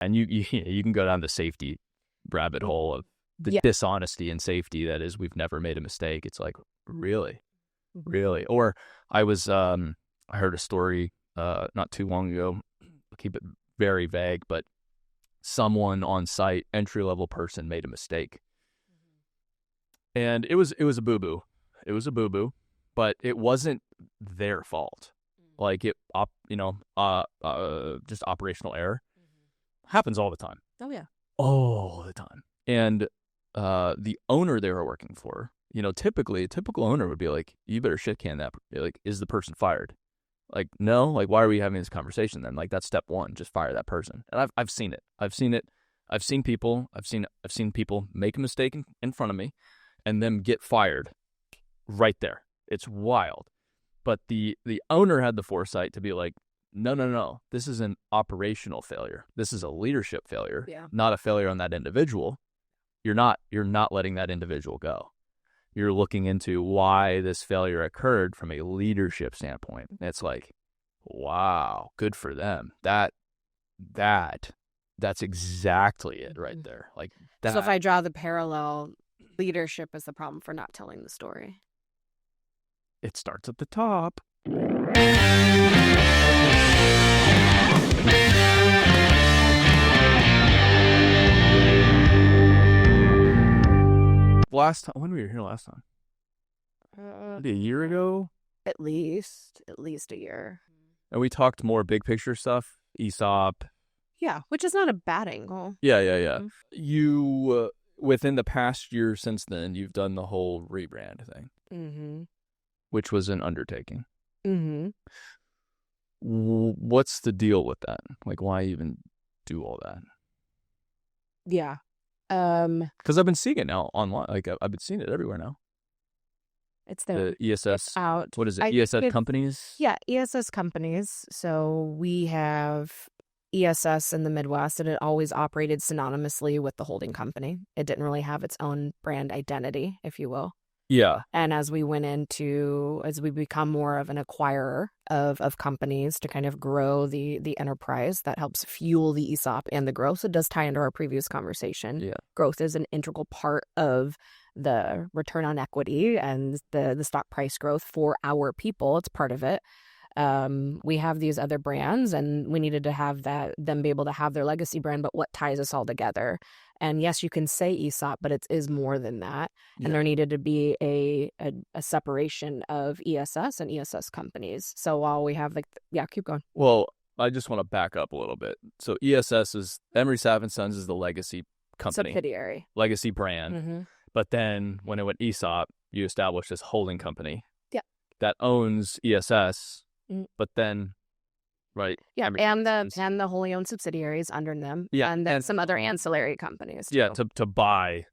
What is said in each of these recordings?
And you can go down the safety rabbit hole of the dishonesty and safety that is, we've never made a mistake. It's like, really? Or I heard a story not too long ago. I'll keep it very vague, but someone on site, entry-level person, made a mistake. And it was a boo-boo. It was a boo-boo, but it wasn't their fault. Like just operational error happens all the time. Oh yeah. All the time. And the owner they were working for, typically a typical owner would be like, you better shit can that. Like, is the person fired? Like, no, like, why are we having this conversation then? Like, that's step one, just fire that person. And I've seen it. I've seen people make a mistake in front of me and then get fired right there. It's wild. But the owner had the foresight to be like, no, this is an operational failure. This is a leadership failure, not a failure on that individual. You're not letting that individual go. You're looking into why this failure occurred from a leadership standpoint. It's like, wow, good for them. That's exactly it right there. Like that. So if I draw the parallel, leadership is the problem for not telling the story. It starts at the top. Last time, when were you here last time? Maybe a year ago? At least a year. And we talked more big picture stuff, ESOP. Yeah, which is not a bad angle. Yeah. Mm-hmm. You, within the past year since then, you've done the whole rebrand thing, which was an undertaking. What's the deal with that? Like, why even do all that? Yeah. Because I've been seeing it now online. Like, I've been seeing it everywhere now. It's there. The ESS. It's out. What is it? ESS Companies? Yeah, ESS Companies. So we have ESS in the Midwest, and it always operated synonymously with the holding company. It didn't really have its own brand identity, if you will. Yeah. And as we become more of an acquirer of companies to kind of grow the enterprise, that helps fuel the ESOP and the growth. It does tie into our previous conversation. Yeah. Growth is an integral part of the return on equity and the stock price growth for our people. It's part of it. We have these other brands, and we needed to have them be able to have their legacy brand, but what ties us all together? And yes, you can say ESOP, but it is more than that. Yeah. And there needed to be a separation of ESS and ESS Companies. So while we have keep going. Well, I just want to back up a little bit. So ESS is Emery, Sapp & Sons is the legacy company. Subsidiary. Legacy brand. But then when it went ESOP, you established this holding company. Yeah. That owns ESS. But then, right? Yeah, and the wholly owned subsidiaries under them. Yeah, and then some other ancillary companies. Too. Yeah, to buy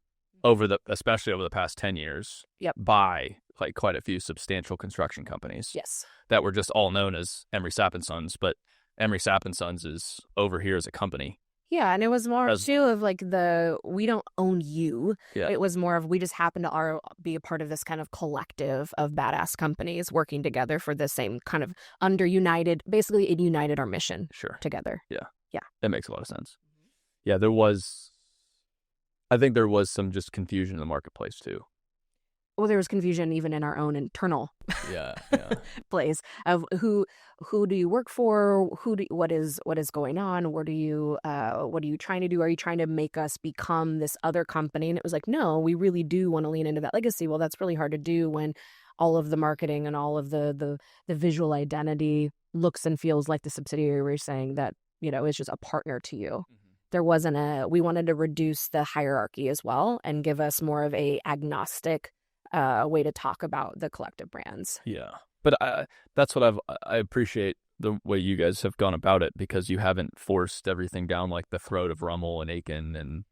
especially over the past 10 years. Yep. Buy like quite a few substantial construction companies. Yes. That were just all known as Emery, Sapp & Sons, but Emery, Sapp & Sons is over here as a company. Yeah, and it was more too of like we don't own you. Yeah. It was more of we just happen to be a part of this kind of collective of badass companies working together for the same kind of basically it united our mission together. Yeah. Yeah. That makes a lot of sense. Yeah, I think there was some just confusion in the marketplace too. Well, there was confusion even in our own internal place of who do you work for? What is going on? What are you trying to do? Are you trying to make us become this other company? And it was like, no, we really do want to lean into that legacy. Well, that's really hard to do when all of the marketing and all of the visual identity looks and feels like the subsidiary we're saying that, is just a partner to you. There wasn't we wanted to reduce the hierarchy as well and give us more of a agnostic way to talk about the collective brands. Yeah, but that's what I appreciate the way you guys have gone about it, because you haven't forced everything down like the throat of Rummel and Aiken and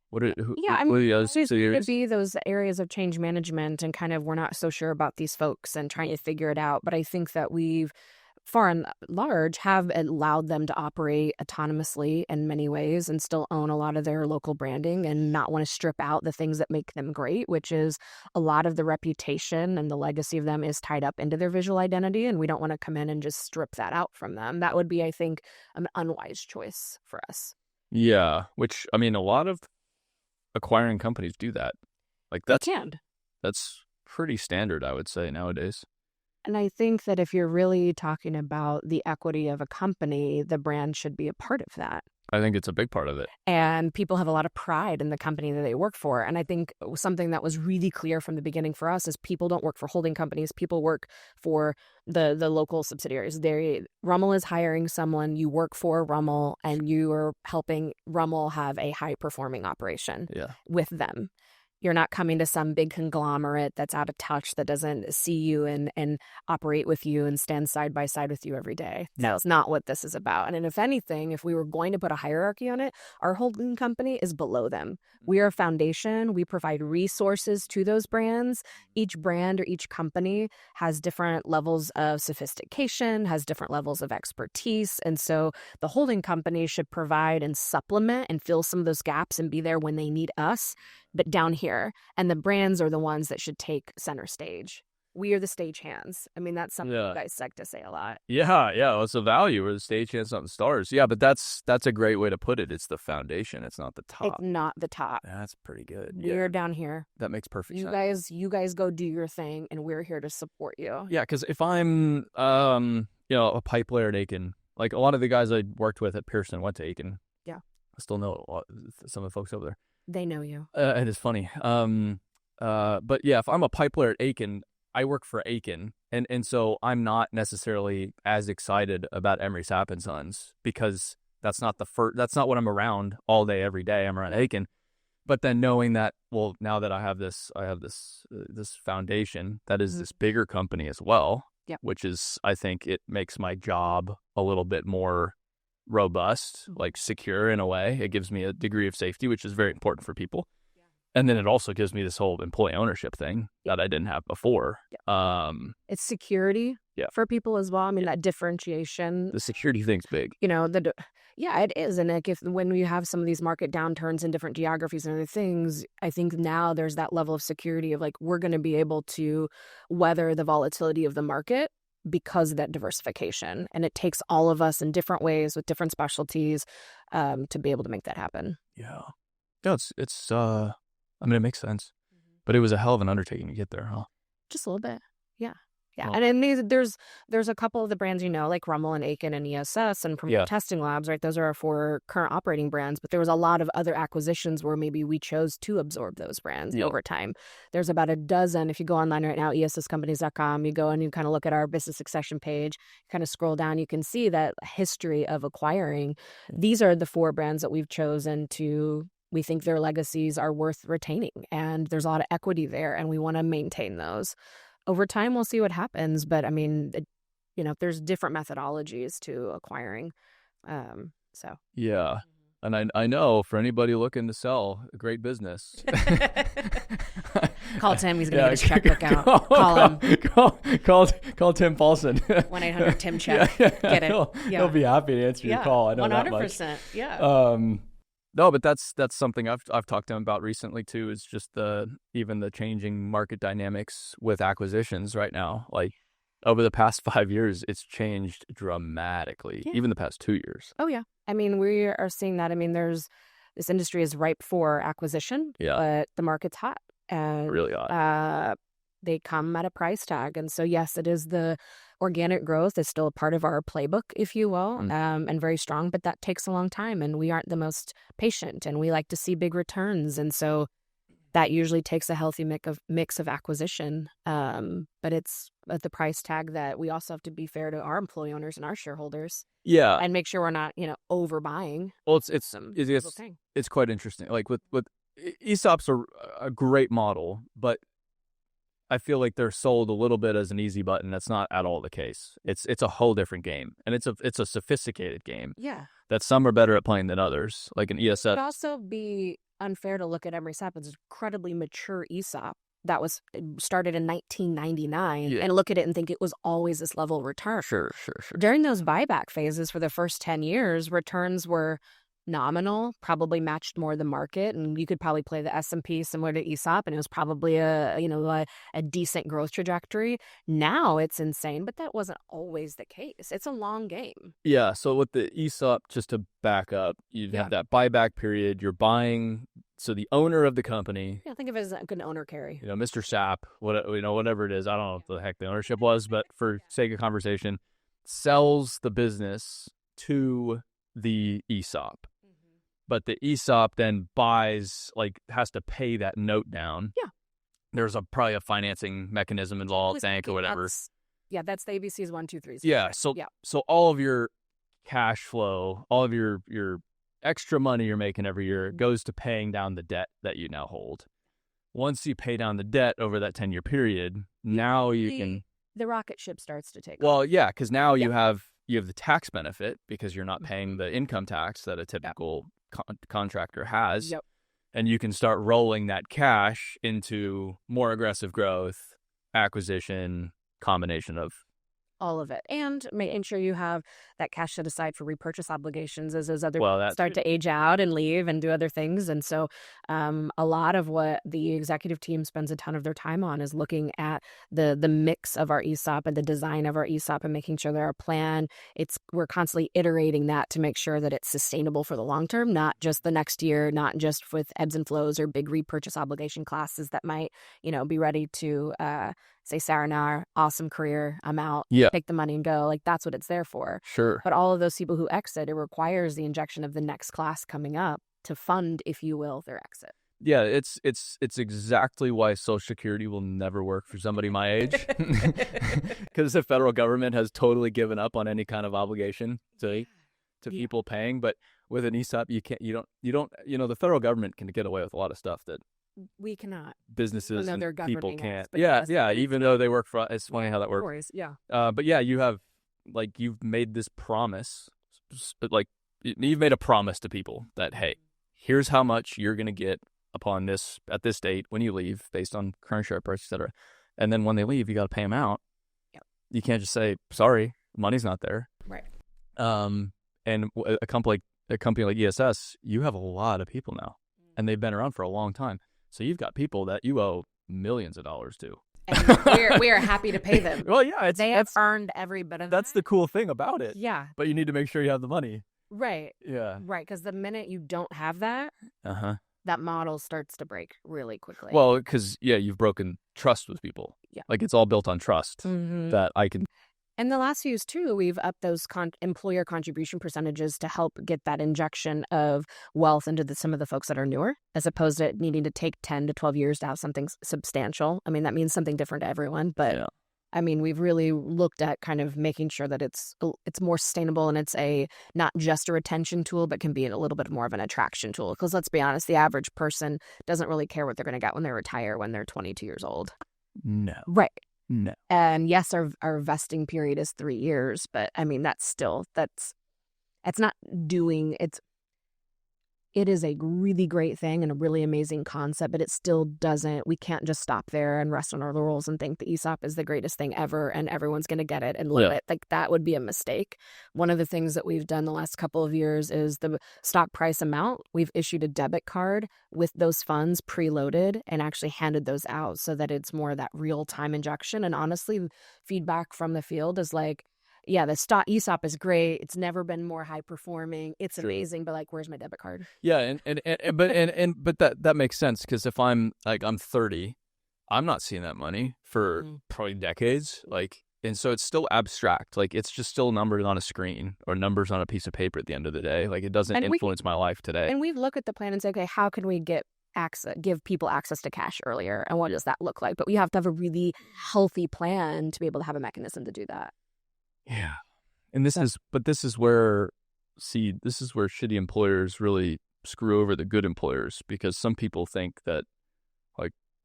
what are the other subsidiaries? It would be those areas of change management and kind of we're not so sure about these folks and trying to figure it out. But I think that we've far and large have allowed them to operate autonomously in many ways and still own a lot of their local branding and not want to strip out the things that make them great, which is a lot of the reputation and the legacy of them is tied up into their visual identity. And we don't want to come in and just strip that out from them. That would be, I think, an unwise choice for us. Yeah, which I mean, a lot of acquiring companies do that. Like that's pretty standard, I would say, nowadays. And I think that if you're really talking about the equity of a company, the brand should be a part of that. I think it's a big part of it. And people have a lot of pride in the company that they work for. And I think something that was really clear from the beginning for us is people don't work for holding companies. People work for the local subsidiaries. Rummel is hiring someone, you work for Rummel, and you are helping Rummel have a high-performing operation with them. You're not coming to some big conglomerate that's out of touch, that doesn't see you and operate with you and stand side by side with you every day. No, it's not what this is about. And if anything, if we were going to put a hierarchy on it, our holding company is below them. We are a foundation. We provide resources to those brands. Each brand or each company has different levels of sophistication, has different levels of expertise. And so the holding company should provide and supplement and fill some of those gaps and be there when they need us, but down here. And the brands are the ones that should take center stage. We are the stagehands. I mean, that's something you guys like to say a lot. Yeah. Well, it's a value. We're the stagehands, not the stars. Yeah, but that's a great way to put it. It's the foundation. It's not the top. It's not the top. That's pretty good. We're down here. That makes perfect sense. You guys go do your thing, and we're here to support you. Yeah, because if I'm, a pipe layer at Aiken, like a lot of the guys I worked with at Pearson went to Aiken. Yeah. I still know some of the folks over there. They know you. It is funny. But yeah, if I'm a pipe layer at Aiken, I work for Aiken, and so I'm not necessarily as excited about Emery, Sapp and Sons, because that's not what I'm around all day every day. I'm around Aiken. But then knowing that, well, now that I have this foundation that is this bigger company as well, which is, I think it makes my job a little bit more robust, like secure in a way. It gives me a degree of safety, which is very important for people. And then it also gives me this whole employee ownership thing that I didn't have before. It's security for people as well. I mean, that differentiation. The security thing's big. It is. And like when we have some of these market downturns in different geographies and other things, I think now there's that level of security of like, we're going to be able to weather the volatility of the market because of that diversification. And it takes all of us in different ways with different specialties to be able to make that happen. Yeah. Yeah, it makes sense. But it was a hell of an undertaking to get there, huh? Just a little bit. Yeah. Yeah. Oh. And then there's a couple of the brands, like Rummel and Aiken and ESS and Premier Testing Labs, right? Those are our 4 current operating brands. But there was a lot of other acquisitions where maybe we chose to absorb those brands over time. There's about a dozen. If you go online right now, ESScompanies.com, you go and you kind of look at our business succession page, kind of scroll down, you can see that history of acquiring. These are the 4 brands that we've chosen to. We think their legacies are worth retaining, and there's a lot of equity there, and we want to maintain those. Over time, we'll see what happens, but I mean, there's different methodologies to acquiring. Yeah, and I know for anybody looking to sell a great business, call Tim. He's gonna get his checkbook out. Call him. Call Tim Paulson. 1-800-TIM-CHECK. Get it. He'll be happy to answer your call. I know 100%. That much. Yeah. No, but that's something I've talked to him about recently too. Is just even the changing market dynamics with acquisitions right now. Like over the past 5 years, it's changed dramatically. Even the past 2 years. Oh yeah, I mean we are seeing that. I mean this industry is ripe for acquisition. But the market's hot and really hot. They come at a price tag, and so yes, it is the organic growth is still a part of our playbook, if you will, and very strong, but that takes a long time, and we aren't the most patient, and we like to see big returns, and so that usually takes a healthy mix of acquisition, but it's at the price tag that we also have to be fair to our employee owners and our shareholders, and make sure we're not overbuying. Well, it's quite interesting. Like with ESOPs are a great model, but I feel like they're sold a little bit as an easy button. That's not at all the case. It's a whole different game, and it's a sophisticated game. Yeah, that some are better at playing than others. Like an ESS. It would also be unfair to look at Emery Sapp as an incredibly mature ESOP that was started in 1999 and look at it and think it was always this level of return. Sure. During those buyback phases for the first 10 years, returns were nominal, probably matched more the market, and you could probably play the S&P similar to ESOP, and it was probably a decent growth trajectory. Now it's insane, but that wasn't always the case. It's a long game. Yeah, so with the ESOP, just to back up, you have that buyback period. You're buying, so the owner of the company. Yeah, think of it as a good owner carry. Mr. Sapp, whatever it is. I don't know what the heck the ownership was, but for sake of conversation, sells the business to the ESOP. But the ESOP then has to pay that note down. Yeah. There's probably a financing mechanism involved, bank or whatever. That's the ABCs 1, 2, 3. Yeah. So all of your cash flow, all of your extra money you're making every year goes to paying down the debt that you now hold. Once you pay down the debt over that 10-year period, now you can... The rocket ship starts to take off. Well, yeah, because now you have the tax benefit because you're not paying the income tax that a typical contractor has. Yep. And you can start rolling that cash into more aggressive growth, acquisition, combination of all of it, and making sure you have that cash set aside for repurchase obligations as those other start to age out and leave and do other things. And so a lot of what the executive team spends a ton of their time on is looking at the mix of our ESOP and the design of our ESOP and making sure that our plan, we're constantly iterating that to make sure that it's sustainable for the long term, not just the next year, not just with ebbs and flows or big repurchase obligation classes that might, be ready to say, sayonara, awesome career, I'm out, take the money and go. Like, that's what it's there for. Sure. But all of those people who exit, it requires the injection of the next class coming up to fund, if you will, their exit. Yeah, it's exactly why Social Security will never work for somebody my age, because the federal government has totally given up on any kind of obligation to people paying. But with an ESOP, you don't the federal government can get away with a lot of stuff that we cannot. Businesses and people can't. Us, even though they work for us. It's funny how that works. But yeah, you've made this promise, you've made a promise to people that, hey, here's how much you're going to get upon this at this date when you leave based on current share price, et cetera. And then when they leave, you got to pay them out. Yep. You can't just say, sorry, money's not there. Right. And a company like ESS, you have a lot of people now, and they've been around for a long time. So you've got people that you owe millions of dollars to. And we are happy to pay them. Well, yeah. They have earned every bit of that. That's the cool thing about it. Yeah. But you need to make sure you have the money. Right. Yeah. Right, because the minute you don't have that, that model starts to break really quickly. Well, because, you've broken trust with people. Yeah. Like, it's all built on trust that I can... And the last few years, too, we've upped those employer contribution percentages to help get that injection of wealth into some of the folks that are newer, as opposed to needing to take 10 to 12 years to have something substantial. I mean, that means something different to everyone. But, I mean, we've really looked at kind of making sure that it's more sustainable, and it's not just a retention tool, but can be a little bit more of an attraction tool. Because let's be honest, the average person doesn't really care what they're going to get when they retire when they're 22 years old. No. Right. No. And yes, our vesting period is 3 years, but I mean, it is a really great thing and a really amazing concept, but it still we can't just stop there and rest on our laurels and think the ESOP is the greatest thing ever and everyone's going to get it and love it. Like, that would be a mistake. One of the things that we've done the last couple of years is the stock price amount. We've issued a debit card with those funds preloaded and actually handed those out so that it's more of that real-time injection. And honestly, feedback from the field is like, yeah, the stock ESOP is great. It's never been more high performing. It's amazing, but where's my debit card? Yeah, but that makes sense, because if I'm 30, I'm not seeing that money for probably decades. And so it's still abstract. It's just still numbers on a screen or numbers on a piece of paper at the end of the day. It doesn't influence my life today. And we look at the plan and say, okay, how can we give people access to cash earlier, and what does that look like? But we have to have a really healthy plan to be able to have a mechanism to do that. Yeah. And this is where shitty employers really screw over the good employers, because some people think that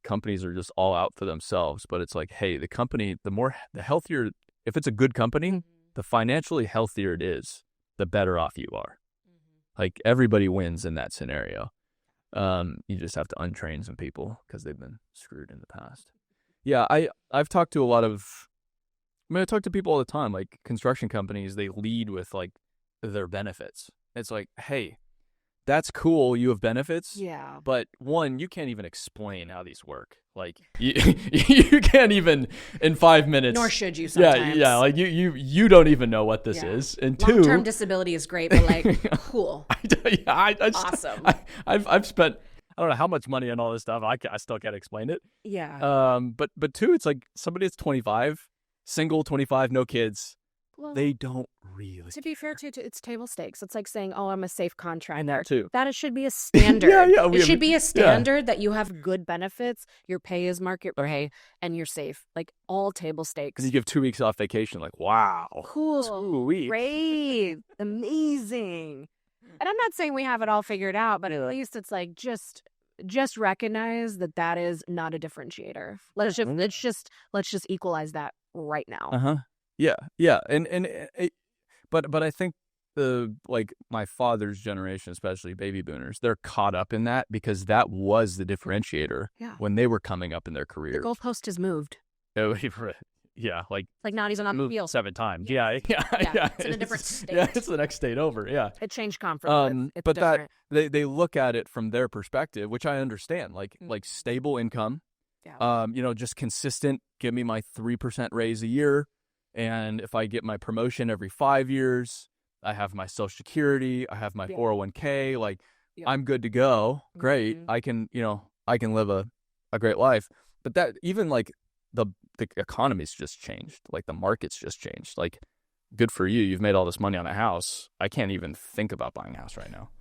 companies are just all out for themselves, but it's like, hey, the company, the healthier, if it's a good company, the financially healthier it is, the better off you are. Everybody wins in that scenario. You just have to untrain some people because they've been screwed in the past. Yeah. I've talked to I talk to people all the time, construction companies, they lead with their benefits. It's like, hey, that's cool. You have benefits. Yeah. But one, you can't even explain how these work. Like you can't even in 5 minutes. Nor should you sometimes. Yeah. Like you don't even know what this is. And two, long-term disability is great, but like cool. Awesome. I've spent I don't know how much money on all this stuff. I still can't explain it. Yeah. But two, it's like somebody that's 25, single, 25, no kids. Well, they don't really. To be fair, too, it's table stakes. It's like saying, "Oh, I'm a safe contractor." Too. That should be a standard. It should be a standard that you have good benefits, your pay is market pay, and you're safe. Like all table stakes. And you give 2 weeks off vacation. Like, wow, cool, 2 weeks, great, amazing. And I'm not saying we have it all figured out, but at least it's like just recognize that is not a differentiator. Let's just equalize that right now. Yeah, and but I think my father's generation, especially baby boomers, they're caught up in that because that was the differentiator when they were coming up in their career. The goalpost has moved. Yeah, like now he's on the field 7 times. Yeah. It's in a different state. Yeah, it's the next state over. Yeah, it changed conference. It's but different. that they look at it from their perspective, which I understand. Like stable income. Yeah. Just consistent. Give me my 3% raise a year, and if I get my promotion every 5 years, I have my Social Security. I have my 401k. Like I'm good to go. Great. I can live a great life. But that even like the economy's just changed. Like the market's just changed. Like, good for you. You've made all this money on a house. I can't even think about buying a house right now.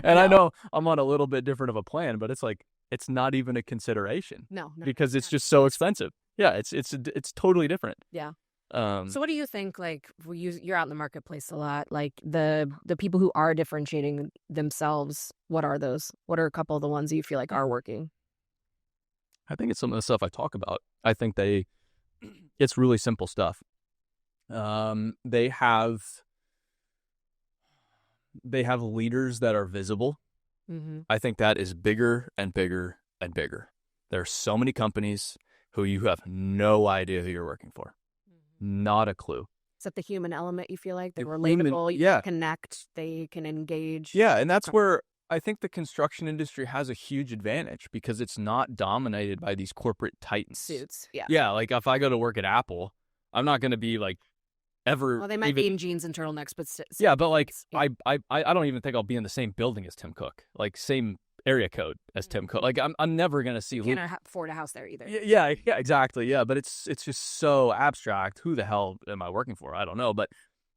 I know I'm on a little bit different of a plan, but it's like it's not even a consideration. No, because it's just so expensive. Yeah, it's totally different. Yeah. So what do you think? Like, you're out in the marketplace a lot. Like the people who are differentiating themselves. What are those? What are a couple of the ones that you feel like are working? I think it's some of the stuff I talk about. I think it's really simple stuff. They have leaders that are visible. Mm-hmm. I think that is bigger and bigger and bigger. There are so many companies who you have no idea who you're working for. Mm-hmm. Not a clue. Is that the human element you feel like? They're relatable, you can connect, they can engage. Yeah, and that's where I think the construction industry has a huge advantage because it's not dominated by these corporate titans. Suits, yeah. Yeah, like if I go to work at Apple, I'm not going to be like ever. Well, they might be in jeans and turtlenecks, but yeah, but like I don't even think I'll be in the same building as Tim Cook, like same area code as Tim Cook. Like I'm never going to see. You can't afford a house there either. Yeah, exactly. Yeah, but it's just so abstract. Who the hell am I working for? I don't know. But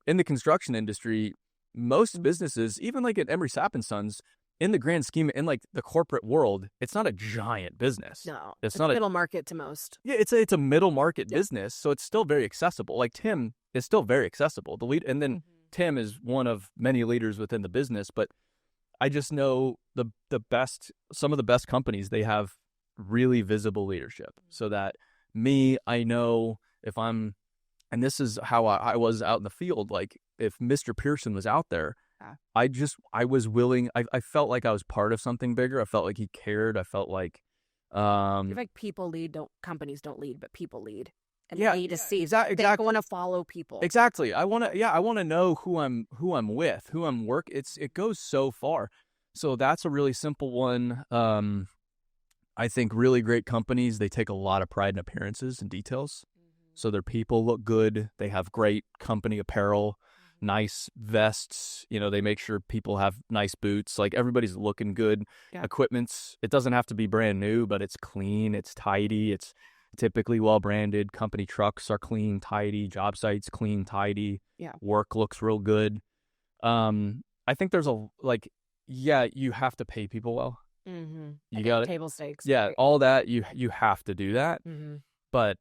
in the construction industry, most businesses, even like at Emery, Sapp and Sons, in the grand scheme, in like the corporate world, it's not a giant business. No, it's not middle market to most. Yeah, it's a middle market business, so it's still very accessible. Like Tim is still very accessible. The lead, and then Tim is one of many leaders within the business. But I just know some of the best companies, they have really visible leadership, so that I know if I'm, and this is how I was out in the field. Like if Mr. Pearson was out there. I was willing. I felt like I was part of something bigger. I felt like he cared. I felt like, like people lead. Companies don't lead, but people lead. And they need to see. Exactly. They want to follow people. Exactly. I want to know who I'm with, who I'm it goes so far. So that's a really simple one. I think really great companies, they take a lot of pride in appearances and details. Mm-hmm. So their people look good. They have great company apparel. Nice vests, they make sure people have nice boots. Like everybody's looking good. Yeah. Equipment's, it doesn't have to be brand new, but it's clean, it's tidy, it's typically well branded. Company trucks are clean, tidy. Job sites clean, tidy. Yeah. Work looks real good. I think there's you have to pay people well. Mm-hmm. You got it. Table stakes. Yeah, right. All that you have to do that. Mm-hmm. But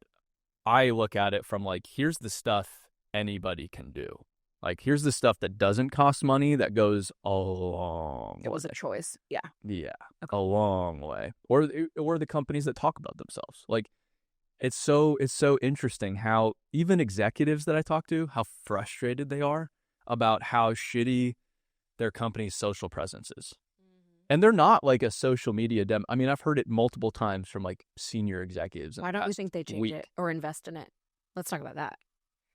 I look at it from like, here's the stuff anybody can do. Like, here's the stuff that doesn't cost money that goes a long way. It was a choice. Yeah. Yeah. Okay. A long way. Or the companies that talk about themselves. Like, it's so interesting how even executives that I talk to, how frustrated they are about how shitty their company's social presence is. Mm-hmm. And they're not like a social media I mean, I've heard it multiple times from like senior executives. Why don't you think they change it or invest in it? Let's talk about that.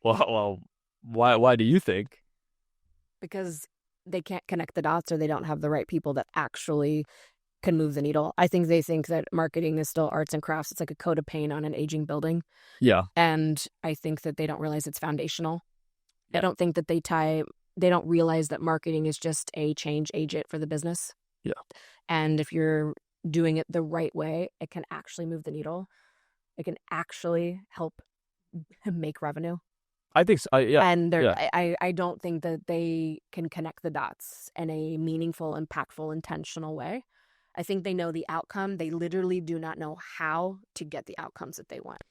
Well, why do you think? Because they can't connect the dots, or they don't have the right people that actually can move the needle. I think they think that marketing is still arts and crafts. It's like a coat of paint on an aging building. Yeah. And I think that they don't realize it's foundational. I don't think that they don't realize that marketing is just a change agent for the business. Yeah. And if you're doing it the right way, it can actually move the needle. It can actually help make revenue. I think so. And I don't think that they can connect the dots in a meaningful, impactful, intentional way. I think they know the outcome. They literally do not know how to get the outcomes that they want.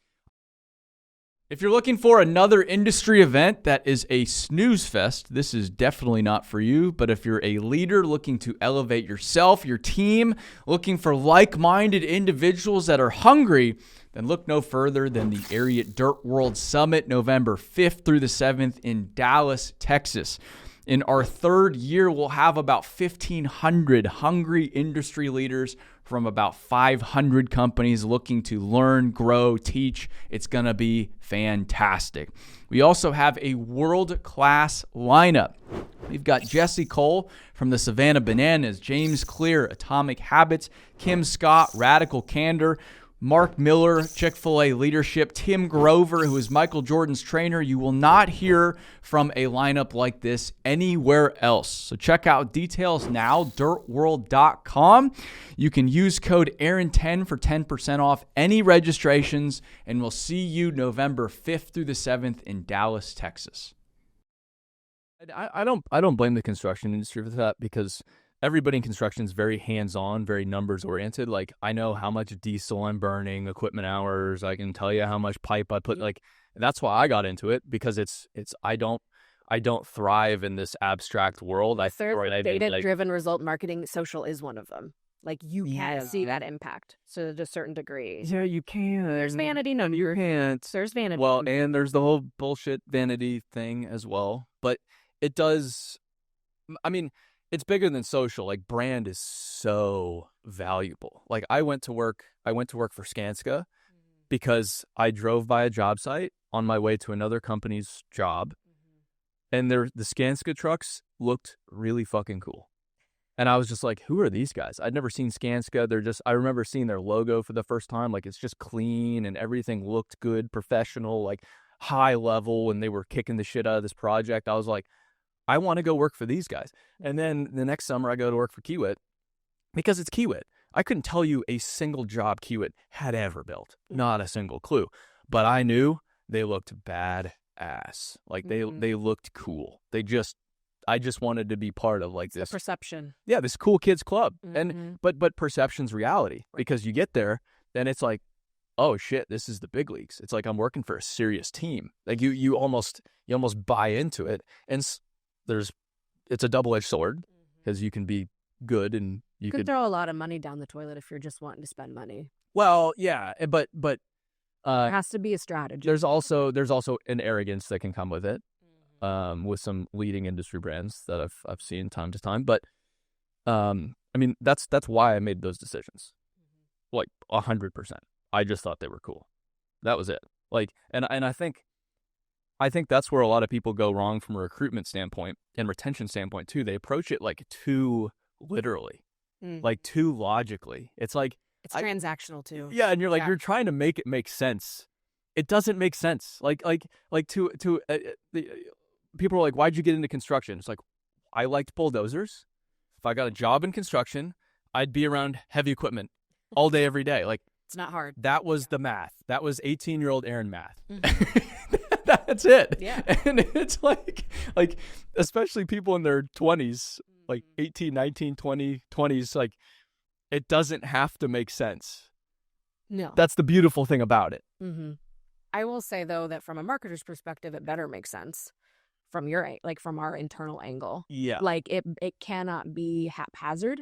If you're looking for another industry event that is a snooze fest, this is definitely not for you. But if you're a leader looking to elevate yourself, your team, looking for like-minded individuals that are hungry, then look no further than the Ariat Dirt World Summit, November 5th through the 7th in Dallas, Texas. In our third year, we'll have about 1,500 hungry industry leaders from about 500 companies looking to learn, grow, teach. It's going to be fantastic. We also have a world-class lineup. We've got Jesse Cole from the Savannah Bananas, James Clear, Atomic Habits, Kim Scott, Radical Candor, Mark Miller, Chick-fil-A Leadership, Tim Grover, who is Michael Jordan's trainer. You will not hear from a lineup like this anywhere else. So check out details now, dirtworld.com. You can use code Aaron10 for 10% off any registrations, and we'll see you November 5th through the 7th in Dallas, Texas. I don't blame the construction industry for that, because everybody in construction is very hands-on, very numbers-oriented. Like, I know how much diesel I'm burning, equipment hours. I can tell you how much pipe I put. Like, that's why I got into it, because I don't thrive in this abstract world. Data-driven result marketing, social is one of them. Like, you can't see that impact to a certain degree. Yeah, you can. There's vanity. No, you can't. There's vanity. Well, and there's the whole bullshit vanity thing as well. But it does. I mean, it's bigger than social. Like, brand is so valuable. Like, I went to work for Skanska because I drove by a job site on my way to another company's job, and the Skanska trucks looked really fucking cool. And I was just like, who are these guys? I'd never seen Skanska. I remember seeing their logo for the first time. Like, it's just clean and everything looked good, professional, like high level, and they were kicking the shit out of this project. I was like, I want to go work for these guys. And then the next summer I go to work for Kiewit because it's Kiewit. I couldn't tell you a single job Kiewit had ever built. Not a single clue. But I knew they looked badass. Like, they looked cool. I just wanted to be part of, like, this perception. Yeah, this cool kids club. And but perception's reality, because you get there, then it's like, oh shit, this is the big leagues. It's like I'm working for a serious team. Like, you almost buy into it. And it's a double-edged sword, because you can be good and you could throw a lot of money down the toilet if you're just wanting to spend money. Well, yeah, but there has to be a strategy. There's also an arrogance that can come with it, with some leading industry brands that I've seen time to time. But I mean, that's why I made those decisions, like 100%. I just thought they were cool. That was it. Like, and I think that's where a lot of people go wrong from a recruitment standpoint and retention standpoint too. They approach it like too literally, like too logically. It's like it's transactional too. Yeah, and you're like, you're trying to make it make sense. It doesn't make sense. Like people are like, why'd you get into construction? It's like, I liked bulldozers. If I got a job in construction, I'd be around heavy equipment all day, every day. Like, it's not hard. That was the math. That was 18-year-old Aaron math. That's it. Yeah. And it's like especially people in their 20s, like 18, 19, 20, 20s, like, it doesn't have to make sense. No. That's the beautiful thing about it. I will say, though, that from a marketer's perspective, it better make sense from from our internal angle. Yeah. Like, it cannot be haphazard.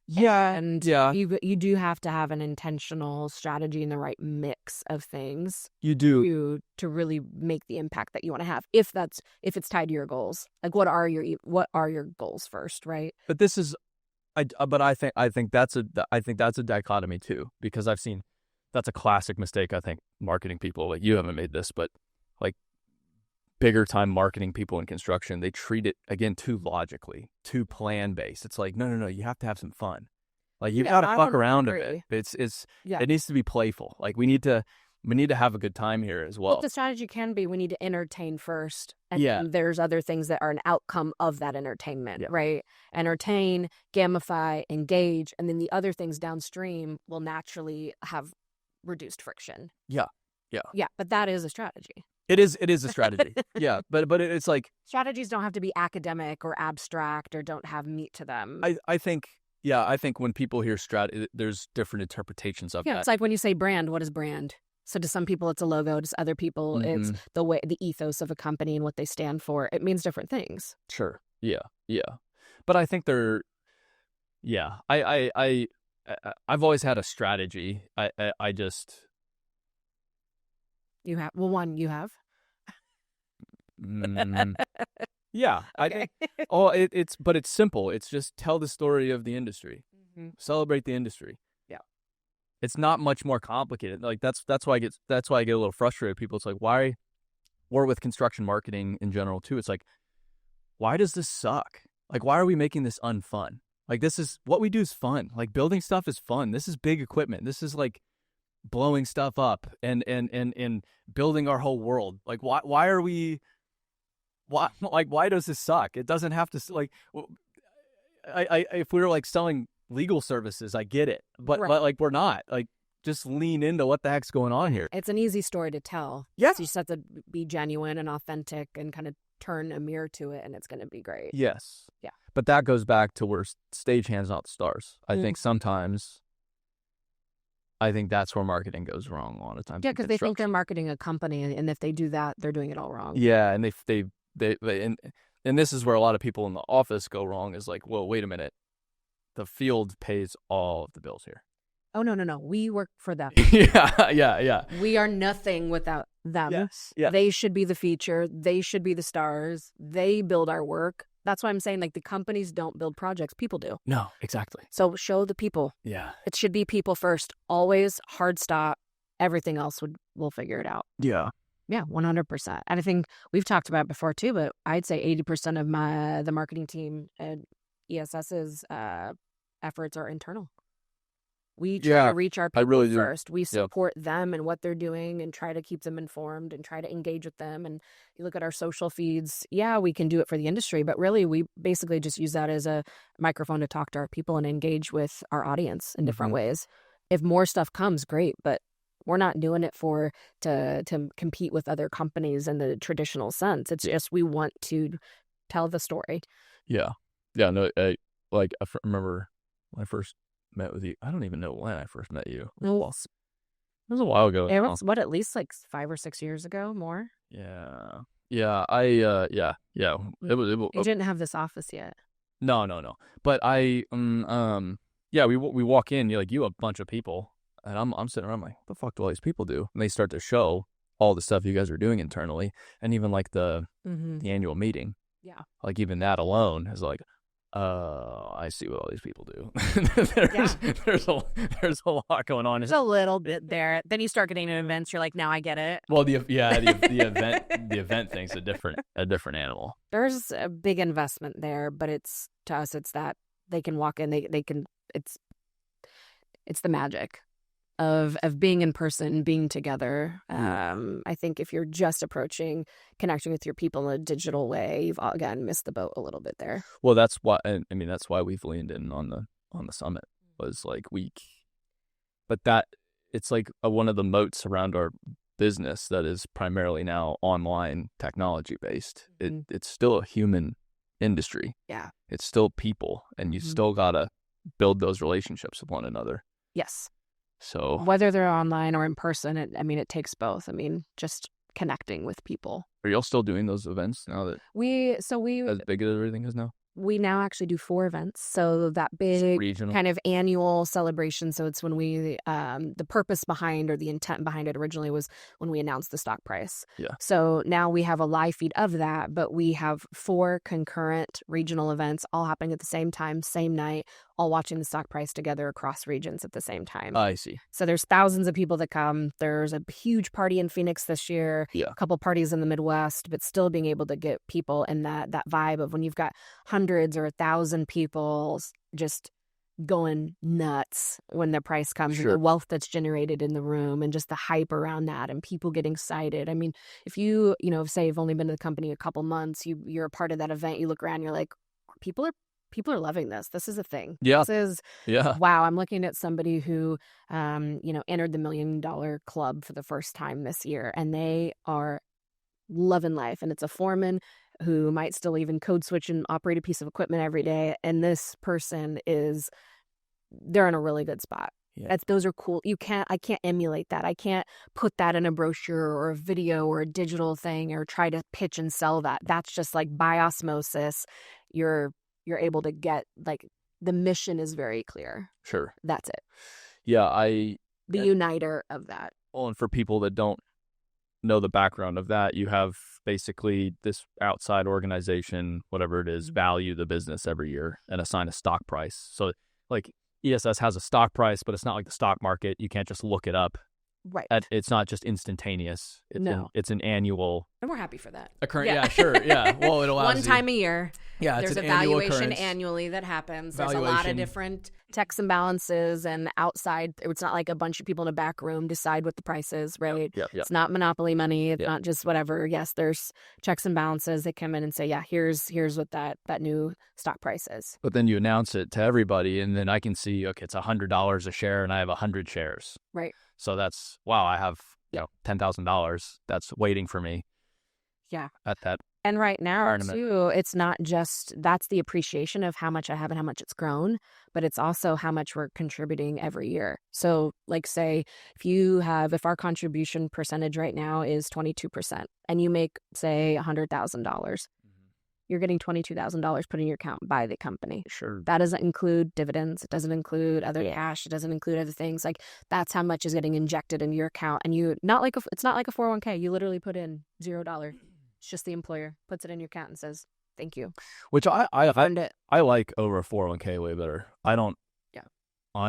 Yeah. And you do have to have an intentional strategy and the right mix of things. You do. To really make the impact that you want to have. If it's tied to your goals. Like, what are your goals first, right? But this is I think that's a dichotomy too, because I've seen that's a classic mistake. I think marketing people, like, you haven't made this, but like bigger time marketing people in construction, they treat it again too logically, too plan based. It's like, no, you have to have some fun. Like you got to fuck around a bit. It needs to be playful. Like we need to have a good time here as well. Well, the strategy can be we need to entertain first, and there's other things that are an outcome of that entertainment, right? Entertain, gamify, engage, and then the other things downstream will naturally have reduced friction. Yeah. But that is a strategy. It is a strategy. Yeah, but it's like strategies don't have to be academic or abstract or don't have meat to them. I think when people hear strategy, there's different interpretations of that. Yeah, it's like when you say brand, what is brand? So to some people, it's a logo. To other people, it's the ethos of a company and what they stand for. It means different things. Sure. Yeah. But I think they're. Yeah. I've always had a strategy. I just. You have you have. Yeah. Okay. But it's simple. It's just tell the story of the industry. Celebrate the industry. It's not much more complicated. Like that's why I get a little frustrated. People, it's like, why, or with construction marketing in general too. It's like, why does this suck? Like, why are we making this unfun? Like, this is what we do is fun. Like building stuff is fun. This is big equipment. This is like blowing stuff up and building our whole world. Like, why are we? Why does this suck? It doesn't have to like. If we were like selling legal services, I get it, but like we're not. Like, just lean into what the heck's going on here. It's an easy story to tell. Yeah, so you just have to be genuine and authentic and kind of turn a mirror to it, and it's going to be great. Yes. Yeah. But that goes back to where stagehands, not the stars. I think sometimes. I think that's where marketing goes wrong a lot of times. Yeah, because they think they're marketing a company, and if they do that, they're doing it all wrong. Yeah, and they and this is where a lot of people in the office go wrong. Is like, well, wait a minute. The field pays all of the bills here. Oh, no. We work for them. Yeah. We are nothing without them. Yes. They should be the feature. They should be the stars. They build our work. That's why I'm saying, like, the companies don't build projects. People do. No, exactly. So show the people. Yeah. It should be people first. Always hard stop. Everything else we'll figure it out. Yeah. Yeah, 100%. And I think we've talked about it before too, but I'd say 80% of the marketing team at ESS's efforts are internal. We try to reach our people first. We support them and what they're doing and try to keep them informed and try to engage with them. And you look at our social feeds, we can do it for the industry, but really we basically just use that as a microphone to talk to our people and engage with our audience in different ways. If more stuff comes, great, but we're not doing it to compete with other companies in the traditional sense. It's just we want to tell the story. Yeah. No, I remember when I first met with you. I don't even know when I first met you. It was a while ago. It was at least like 5 or 6 years ago, more. Yeah. It was. You didn't have this office yet. No. But we walk in. You have a bunch of people, and I'm sitting around like, what the fuck do all these people do? And they start to show all the stuff you guys are doing internally, and even like the annual meeting. Yeah. Like even that alone is like, I see what all these people do. There's a lot going on. There's a little bit there. Then you start getting to events. You're like, now I get it. Well, the event thing's a different animal. There's a big investment there, but to us, it's that they can walk in. They can. It's the magic of being in person, being together. I think if you're just connecting with your people in a digital way, you've again missed the boat a little bit there. Well, that's why. That's why we've leaned in on the summit. Was like but that it's like one of the moats around our business that is primarily now online technology based. It's still a human industry. Yeah, it's still people, and you still gotta build those relationships with one another. Yes. So whether they're online or in person, it takes both. Just connecting with people. Are y'all still doing those events now that we as big as everything is now? We now actually do 4 events. So that big regional kind of annual celebration. So it's when we, the purpose behind or the intent behind it originally was when we announced the stock price. Yeah. So now we have a live feed of that, but we have 4 concurrent regional events all happening at the same time, same night, all watching the stock price together across regions at the same time. I see. So there's thousands of people that come. There's a huge party in Phoenix this year, a couple parties in the Midwest, but still being able to get people in that vibe of when you've got hundreds or 1,000 people just going nuts when the price comes, and the wealth that's generated in the room and just the hype around that and people getting excited. I mean, if you say you've only been to the company a couple months, you're a part of that event, you look around, you're like, people are loving this. This is a thing. This is wow. I'm looking at somebody who entered the $1 million club for the first time this year, and they are loving life. And it's a foreman who might still even code switch and operate a piece of equipment every day. And this person they're in a really good spot. Those are cool. I can't emulate that. I can't put that in a brochure or a video or a digital thing or try to pitch and sell that. That's just like by osmosis. You're able to get, like, the mission is very clear. That's it. The uniter of that. Well, and for people that don't know the background of that, you have basically this outside organization, whatever it is, value the business every year and assign a stock price. So like ESS has a stock price, but it's not like the stock market. You can't just look it up. Right. It's not just instantaneous. It's an annual. And we're happy for that. Well, it allows one time a year. There's a valuation annually that happens. There's a lot of different checks and balances, and outside, it's not like a bunch of people in a back room decide what the price is, right? It's not monopoly money. It's not just whatever. Yes, there's checks and balances. They come in and say, here's what that new stock price is. But then you announce it to everybody, and then I can see, okay, it's $100 a share, and I have 100 shares. Right. So that's, wow, I have $10,000 that's waiting for me. At that. And right now, tournament. Too, it's not just, that's the appreciation of how much I have and how much it's grown, but it's also how much we're contributing every year. So like, say, if our contribution percentage right now is 22% and you make, say, $100,000, you're getting $22,000 put in your account by the company. That doesn't include dividends. It doesn't include other cash. It doesn't include other things. Like, that's how much is getting injected into your account. And it's not like a 401k. You literally put in $0. It's just the employer puts it in your account and says, thank you. Which I like over a 401k way better. I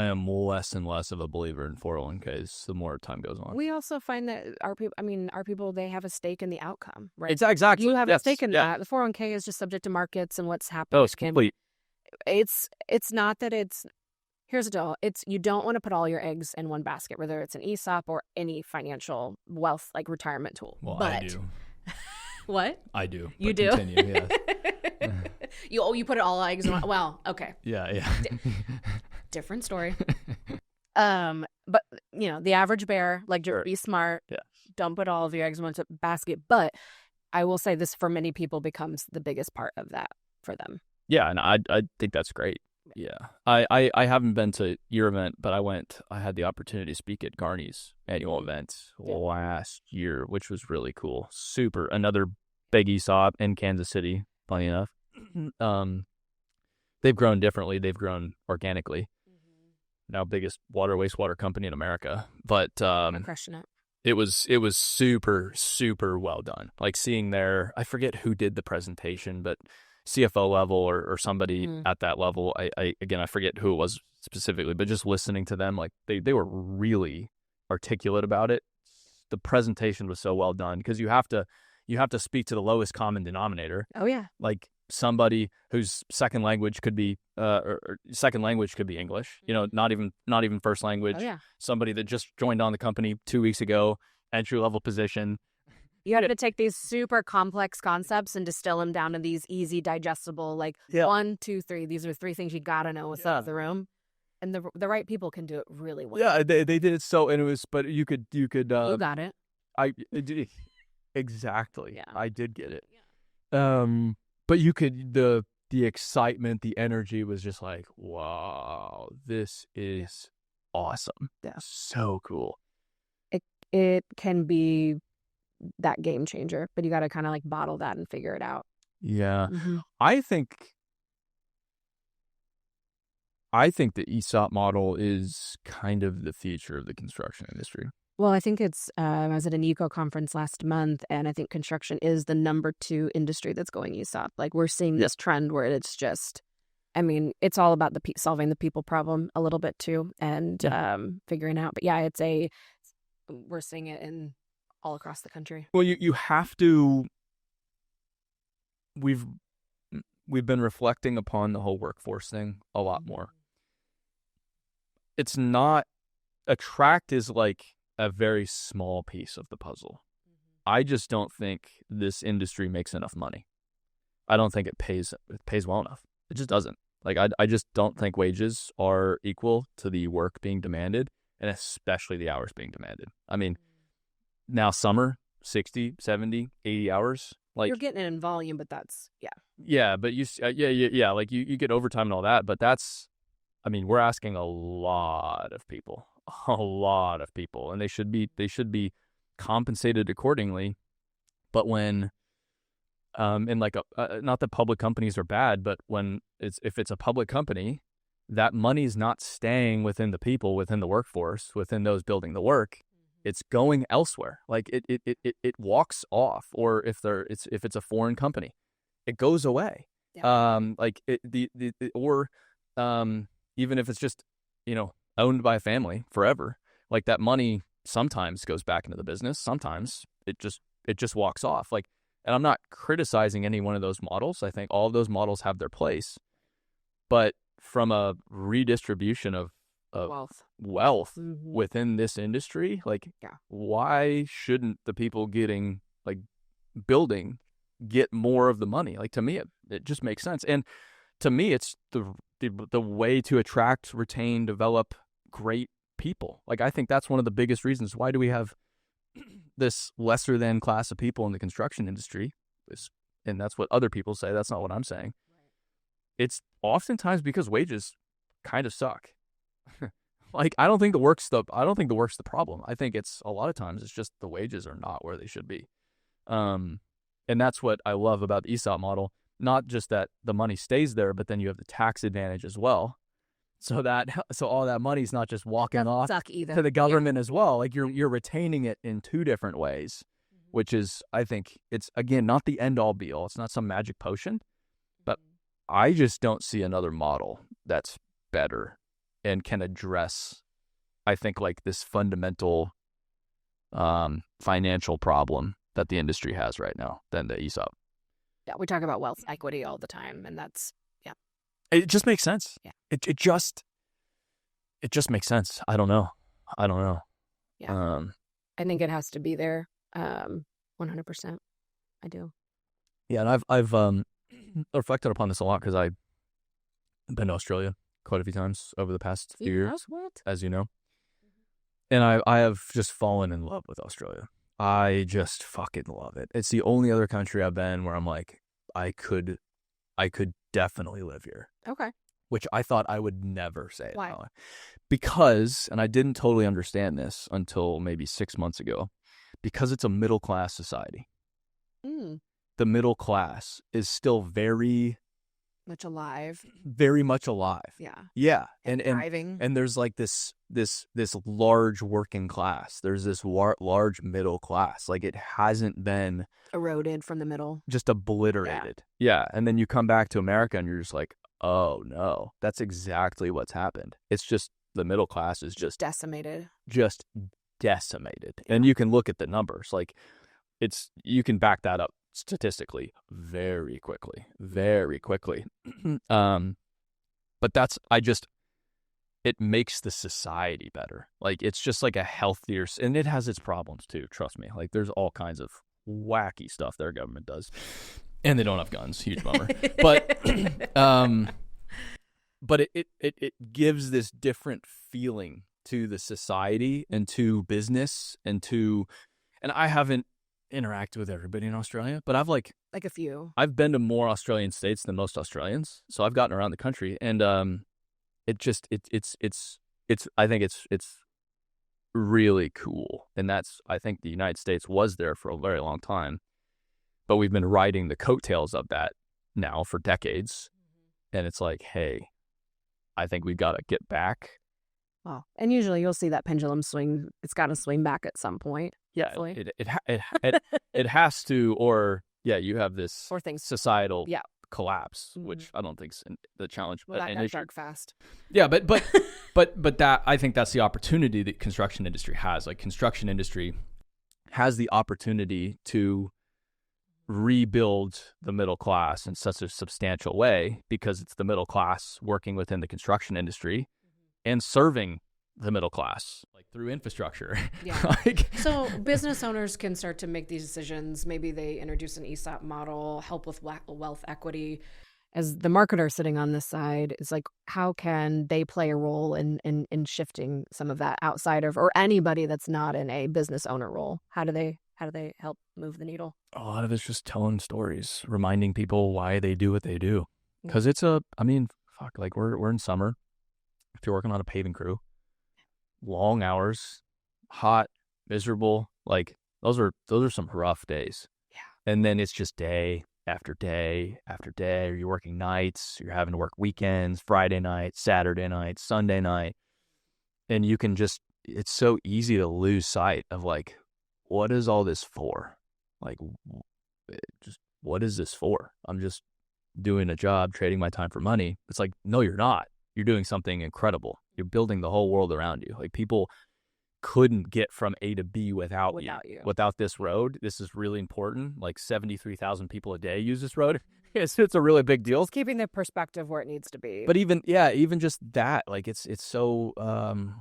am less and less of a believer in 401ks the more time goes on. We also find that our people, they have a stake in the outcome, right? Exactly. You have a stake in that. The 401k is just subject to markets and what's happening. It's complete. It's not that here's the deal. You don't want to put all your eggs in one basket, whether it's an ESOP or any financial wealth, like retirement tool. Well, I do. What? I do. You do? Continue, You put it all eggs in one. Well, okay. Different story. But the average bear, like, just be smart. Don't put all of your eggs in one basket. But I will say this, for many people, becomes the biggest part of that for them. And I think that's great. I haven't been to your event, but I had the opportunity to speak at Garney's annual event last year, which was really cool. Another big ESOP in Kansas City, funny enough. They've grown differently. They've grown organically. Now biggest wastewater company in America. But I'm crushing it. It was super, super well done. Like, seeing I forget who did the presentation, but CFO level or somebody at that level. I forget who it was specifically, but just listening to them, like, they were really articulate about it. The presentation was so well done because you have to speak to the lowest common denominator. Oh yeah. Like, somebody whose second language could be English, not even first language. Oh, yeah. Somebody that just joined on the company 2 weeks ago, entry level position. You have to take these super complex concepts and distill them down to these easy, digestible, like 1, 2, 3. These are 3 things you got to know what's up the room. And the right people can do it really well. Yeah, they did it so, and it was, but you could. You got it. I did. Exactly. Yeah. I did get it. But you could, the excitement, the energy was just like, wow, this is awesome. Yeah. So cool. It can be that game changer, but you got to kind of like bottle that and figure it out. Yeah. Mm-hmm. I think the ESOP model is kind of the future of the construction industry. Well, I think it's, I was at an eco conference last month, and I think construction is the number 2 industry that's going ESOP. Like, we're seeing this trend where it's just I mean, it's all about solving the people problem a little bit too, and figuring out. But yeah, we're seeing it in all across the country. Well, you have to. We've been reflecting upon the whole workforce thing a lot more. It's not, attract is like a very small piece of the puzzle. I just don't think this industry makes enough money. I don't think it pays well enough. It just doesn't. Like, I just don't think wages are equal to the work being demanded, and especially the hours being demanded. I mean, now summer, 60, 70, 80 hours. Like, you're getting it in volume, but that's, Yeah, but like you get overtime and all that, but that's, I mean, we're asking a lot of people, and they should be compensated accordingly. But when, in like not that public companies are bad, but if it's a public company, that money's not staying within the people, within the workforce, within those building the work. It's going elsewhere. Like it walks off, or if it's a foreign company, it goes away. Yeah. Even if it's just, owned by a family forever, like that money sometimes goes back into the business. Sometimes it just walks off. Like, and I'm not criticizing any one of those models. I think all of those models have their place, but from a redistribution of wealth within this industry, like, why shouldn't the people getting, like, building get more of the money? Like, to me, it just makes sense. And to me, it's the way to attract, retain, develop great people. Like, I think that's one of the biggest reasons. Why do we have this lesser than class of people in the construction industry? And that's what other people say. That's not what I'm saying. It's oftentimes because wages kind of suck. Like, I don't think the work's the problem. I think it's a lot of times it's just the wages are not where they should be. And that's what I love about the ESOP model. Not just that the money stays there, but then you have the tax advantage as well. So all that money's not just walking off to the government as well. Like, you're retaining it in two different ways, which is, I think, it's, again, not the end all be all. It's not some magic potion, but I just don't see another model that's better and can address, I think, like, this fundamental financial problem that the industry has right now than the ESOP. Yeah, we talk about wealth equity all the time, and that's, it just makes sense. Yeah. It just makes sense. I don't know. Yeah. I think it has to be there. 100%. I do. Yeah, and I've reflected upon this a lot because I've been to Australia quite a few times over the past few years, as you know. And I have just fallen in love with Australia. I just fucking love it. It's the only other country I've been where I'm like, I could definitely live here. Okay. Which I thought I would never say. Why? Because, and I didn't totally understand this until maybe 6 months ago, because it's a middle class society. The middle class is still very much alive. Very much alive. Yeah. Yeah. And thriving. And there's like this large working class. There's this large middle class. Like, it hasn't been eroded from the middle. Just obliterated. Yeah. And then you come back to America and you're just like, oh no, that's exactly what's happened. It's just the middle class is just decimated. Just decimated. Yeah. And you can look at the numbers. Like, you can back that up statistically very quickly. But it makes the society better. Like, it's just like a healthier, and it has its problems too, trust me. Like, there's all kinds of wacky stuff their government does, and they don't have guns. Huge bummer. But it gives this different feeling to the society and to business and I haven't interacted with everybody in Australia, but I've like a few. I've been to more Australian states than most Australians, so I've gotten around the country, and it's I think it's really cool, and I think the United States was there for a very long time, but we've been riding the coattails of that now for decades, and it's like, hey, I think we've got to get back. Wow. And usually you'll see that pendulum swing. It's got to swing back at some point. Yeah, it has to, or you have this or things societal collapse, which I don't think's the challenge. Well, that got dark fast. Yeah, but that, I think that's the opportunity that construction industry has. Like, construction industry has the opportunity to rebuild the middle class in such a substantial way, because it's the middle class working within the construction industry and serving the middle class, like, through infrastructure. Yeah. So business owners can start to make these decisions. Maybe they introduce an ESOP model, help with wealth equity. As the marketer sitting on this side, is like, how can they play a role in shifting some of that outside of, or anybody that's not in a business owner role? How do they help move the needle? A lot of it's just telling stories, reminding people why they do what they do. Because it's like, we're in summer. If you're working on a paving crew, long hours, hot, miserable, like, those are some rough days. Yeah. And then it's just day after day after day. You're working nights, you're having to work weekends, Friday night, Saturday night, Sunday night. And you can just, it's so easy to lose sight of, like, what is all this for? Like, just, what is this for? I'm just doing a job, trading my time for money. It's like, no, you're not. You're doing something incredible. You're building the whole world around you. Like, people couldn't get from A to B without you. Without this road. This is really important. Like, 73,000 people a day use this road. It's a really big deal. It's keeping the perspective where it needs to be. But even just that, like, it's so,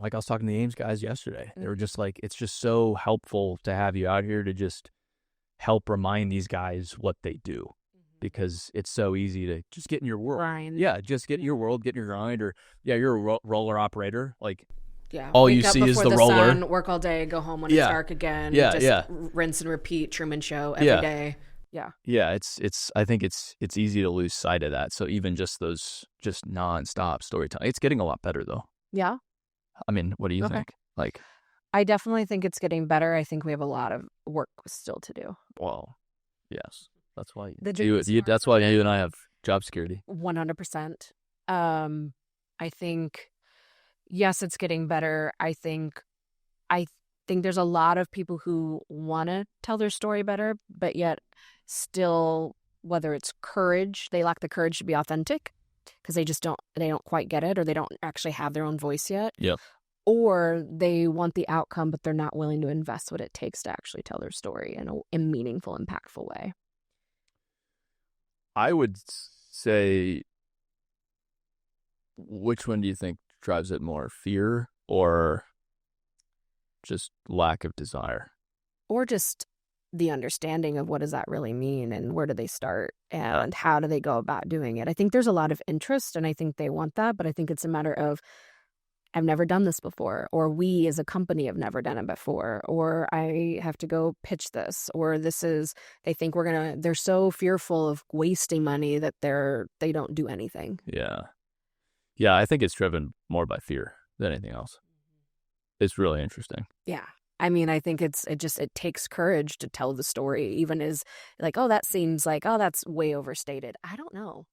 like, I was talking to the Ames guys yesterday. They were just like, it's just so helpful to have you out here to just help remind these guys what they do. Because it's so easy to just get in your world. Grind. Yeah, just get in your world, get in your grind. Or, you're a roller operator. Like, all you see is the roller. Sun, work all day, go home when it's dark again. Just rinse and repeat Truman Show every day. Yeah. It's I think it's easy to lose sight of that. So even just those nonstop storytelling, it's getting a lot better though. Yeah. I mean, what do you think? Like, I definitely think it's getting better. I think we have a lot of work still to do. Well, yes. That's why that's why you and I have job security. 100%. I think, yes, it's getting better. I think there's a lot of people who want to tell their story better, but yet still, whether it's courage, they lack the courage to be authentic because they don't quite get it, or they don't actually have their own voice yet. Yeah. Or they want the outcome, but they're not willing to invest what it takes to actually tell their story in a meaningful, impactful way. I would say, which one do you think drives it more? Fear or just lack of desire? Or just the understanding of what does that really mean, and where do they start, and how do they go about doing it? I think there's a lot of interest, and I think they want that, but I think it's a matter of, I've never done this before, or we as a company have never done it before, or I have to go pitch this, or they think they're so fearful of wasting money that they don't do anything. Yeah. Yeah, I think it's driven more by fear than anything else. It's really interesting. Yeah. I mean, I think it takes courage to tell the story, even as like, oh, that seems like, oh, that's way overstated. I don't know.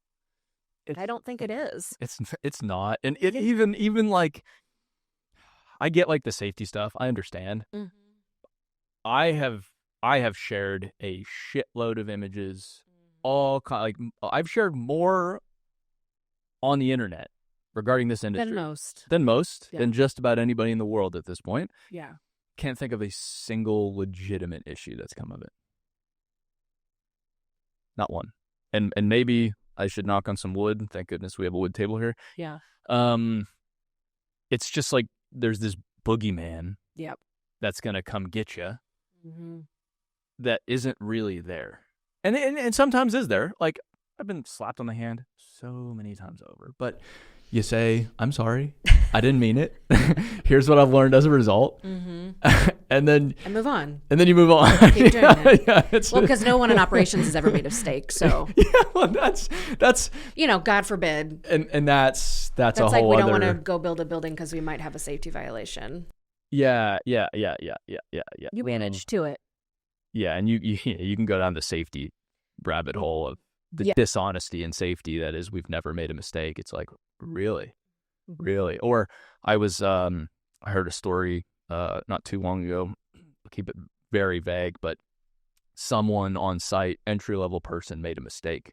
I don't think it is. It's not. And it even like, I get like the safety stuff. I understand. Mm-hmm. I have shared a shitload of images, I've shared more on the internet regarding this industry than just about anybody in the world at this point. Yeah. Can't think of a single legitimate issue that's come of it. Not one. And maybe I should knock on some wood. Thank goodness we have a wood table here. Yeah. It's just like there's this boogeyman. Yep. That's gonna come get you. Mm-hmm. That isn't really there, and sometimes is there. Like, I've been slapped on the hand so many times over, but you say, "I'm sorry, I didn't mean it. Here's what I've learned as a result," mm-hmm. and then move on. And then you move on. Keep doing it. Well, because no one in operations has ever made a mistake. So well, that's God forbid. And that's a whole like we other... don't want to go build a building because we might have a safety violation. Yeah. You manage to it. Yeah, and you can go down the safety rabbit hole of the dishonesty and safety that is, we've never made a mistake. It's like, really? Or I heard a story not too long ago. I'll keep it very vague, but someone on site, entry-level person, made a mistake.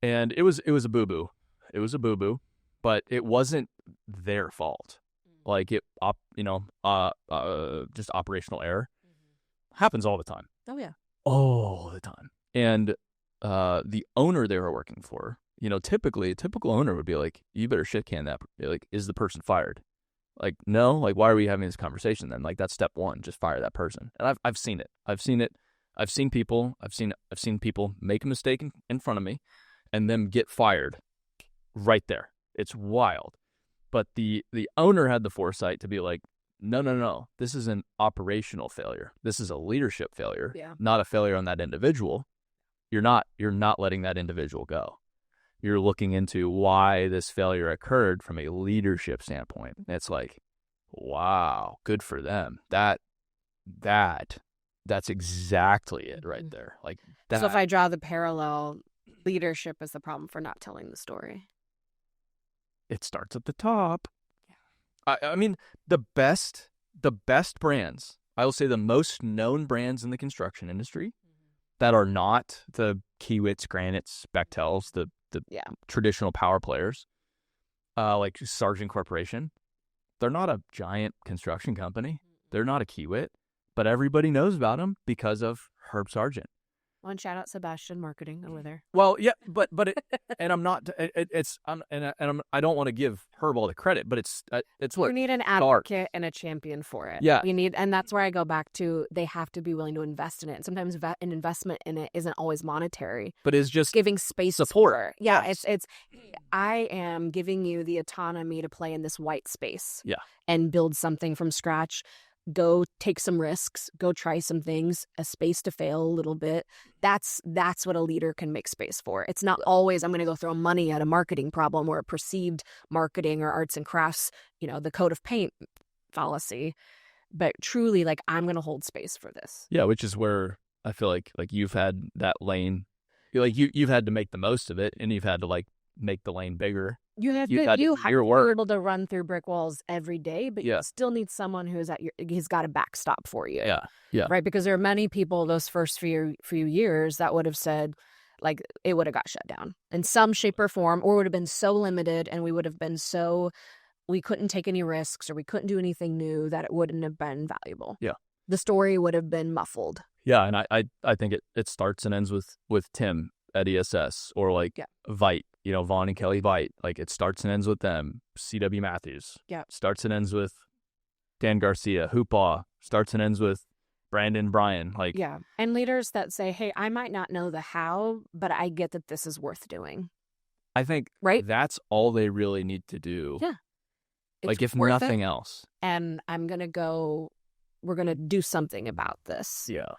And it was a boo-boo. It was a boo-boo, but it wasn't their fault. Like just operational error happens all the time. Oh yeah. All the time. And the owner they were working for, typically a typical owner would be like, you better shit can that. Like, is the person fired? Like, no. Like, why are we having this conversation then? Like, that's step one. Just fire that person. And I've seen it. I've seen people make a mistake in front of me, and them get fired right there. It's wild. But the owner had the foresight to be like, no. This is an operational failure. This is a leadership failure, not a failure on that individual. You're not letting that individual go. You're looking into why this failure occurred from a leadership standpoint. It's like, wow, good for them. That's exactly it right there. Like that. So if I draw the parallel, leadership is the problem for not telling the story. It starts at the top. I mean, the best brands, I will say the most known brands in the construction industry that are not the Kiewits, Granites, Bechtels, the traditional power players, like Sargent Corporation. They're not a giant construction company. They're not a Kiewit, but everybody knows about them because of Herb Sargent. One shout out Sebastian Marketing over there. Well, yeah, but and I'm not. I don't want to give Herb all the credit, but it's what you need an advocate and a champion for it. Yeah, and that's where I go back to. They have to be willing to invest in it. And sometimes an investment in it isn't always monetary, but it's just giving space support. Yeah, yes. It's. I am giving you the autonomy to play in this white space. Yeah, and build something from scratch. Go take some risks, go try some things, a space to fail a little bit. That's what a leader can make space for. It's not always I'm going to go throw money at a marketing problem or a perceived marketing or arts and crafts, the code of paint fallacy, but truly like I'm going to hold space for this. Yeah, which is where I feel like you've had that lane, you've had to make the most of it, and you've had to like make the lane bigger. You have to be able to run through brick walls every day, but you still need someone he's got a backstop for you. Yeah. Right. Because there are many people those first few years that would have said, like, it would have got shut down in some shape or form, or would have been so limited, and we would have been we couldn't take any risks or we couldn't do anything new that it wouldn't have been valuable. Yeah. The story would have been muffled. Yeah. And I think it starts and ends with Tim at ESS, or like Vite. Vaughn and Kelly Vite, like it starts and ends with them. C.W. Matthews, starts and ends with Dan Garcia. Hoopaw starts and ends with Brandon Bryan. Like, and leaders that say, hey, I might not know the how, but I get that this is worth doing. I think that's all they really need to do. Yeah. Like, if nothing else. And we're going to do something about this. Yeah.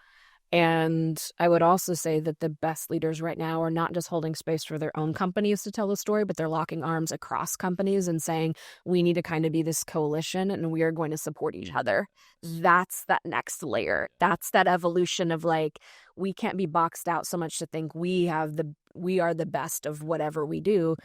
And I would also say that the best leaders right now are not just holding space for their own companies to tell the story, but they're locking arms across companies and saying, we need to kind of be this coalition and we are going to support each other. That's that next layer. That's that evolution of like, we can't be boxed out so much to think we are the best of whatever we do.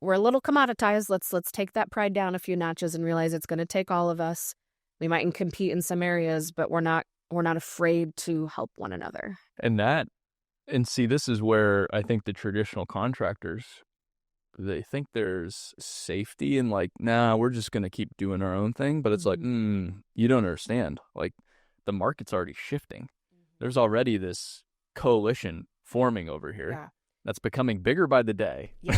We're a little commoditized. Let's take that pride down a few notches and realize it's going to take all of us. We might compete in some areas, but we're not afraid to help one another. And see, this is where I think the traditional contractors, they think there's safety in like, nah, we're just going to keep doing our own thing. But it's like, you don't understand. Like, the market's already shifting. There's already this coalition forming over here. That's becoming bigger by the day. Yeah.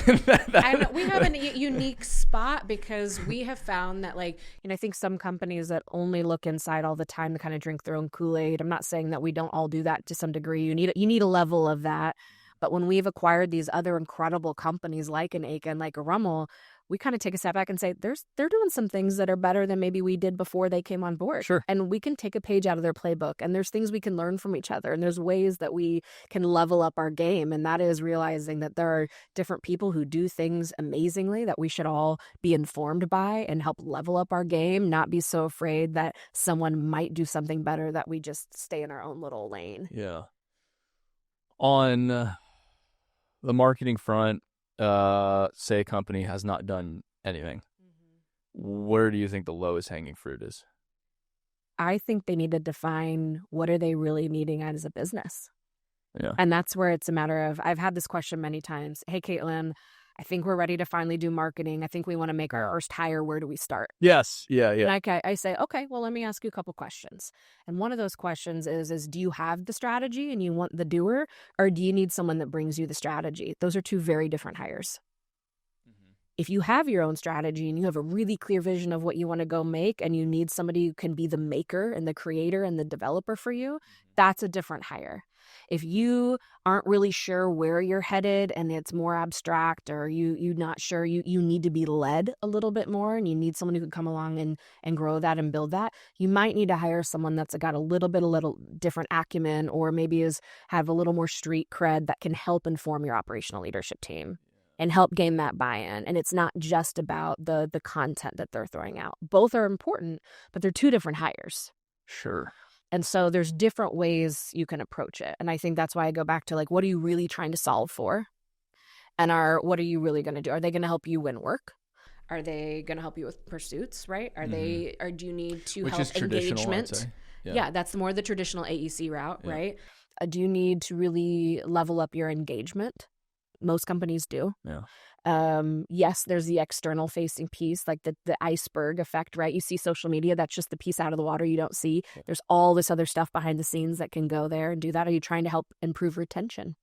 And we have a unique spot because we have found that, like, I think some companies that only look inside all the time to kind of drink their own Kool-Aid. I'm not saying that we don't all do that to some degree. You need a level of that. But when we've acquired these other incredible companies like an Aiken, like a Rummel, we kind of take a step back and say, they're doing some things that are better than maybe we did before they came on board. Sure. And we can take a page out of their playbook, and there's things we can learn from each other. And there's ways that we can level up our game. And that is realizing that there are different people who do things amazingly that we should all be informed by and help level up our game, not be so afraid that someone might do something better that we just stay in our own little lane. Yeah. On the marketing front, say a company has not done anything, where do you think the lowest hanging fruit is? I think they need to define what are they really needing as a business. Yeah. And that's where it's a matter of, I've had this question many times. Hey, Caitlyn, I think we're ready to finally do marketing. I think we want to make our first hire. Where do we start? Yes. Yeah. Yeah. And I say, okay, well, let me ask you a couple questions. And one of those questions is do you have the strategy and you want the doer, or do you need someone that brings you the strategy? Those are two very different hires. If you have your own strategy and you have a really clear vision of what you want to go make, and you need somebody who can be the maker and the creator and the developer for you, that's a different hire. If you aren't really sure where you're headed and it's more abstract, or you're not sure, you need to be led a little bit more, and you need someone who can come along and grow that and build that, you might need to hire someone that's got a little different acumen, or maybe have a little more street cred that can help inform your operational leadership team and help gain that buy-in. And it's not just about the content that they're throwing out. Both are important, but they're two different hires. Sure. And so there's different ways you can approach it. And I think that's why I go back to, like, what are you really trying to solve for? And what are you really going to do? Are they going to help you win work? Are they going to help you with pursuits, right? Or do you need to Which help is traditional, engagement? I'd say. Yeah, that's more the traditional AEC route, Yeah. right? Do you need to really level up your engagement? Most companies do. Yeah. Yes, there's the external facing piece, like the iceberg effect, right? You see social media, that's just the piece out of the water you don't see. Yeah. There's all this other stuff behind the scenes that can go there and do that. Are you trying to help improve retention?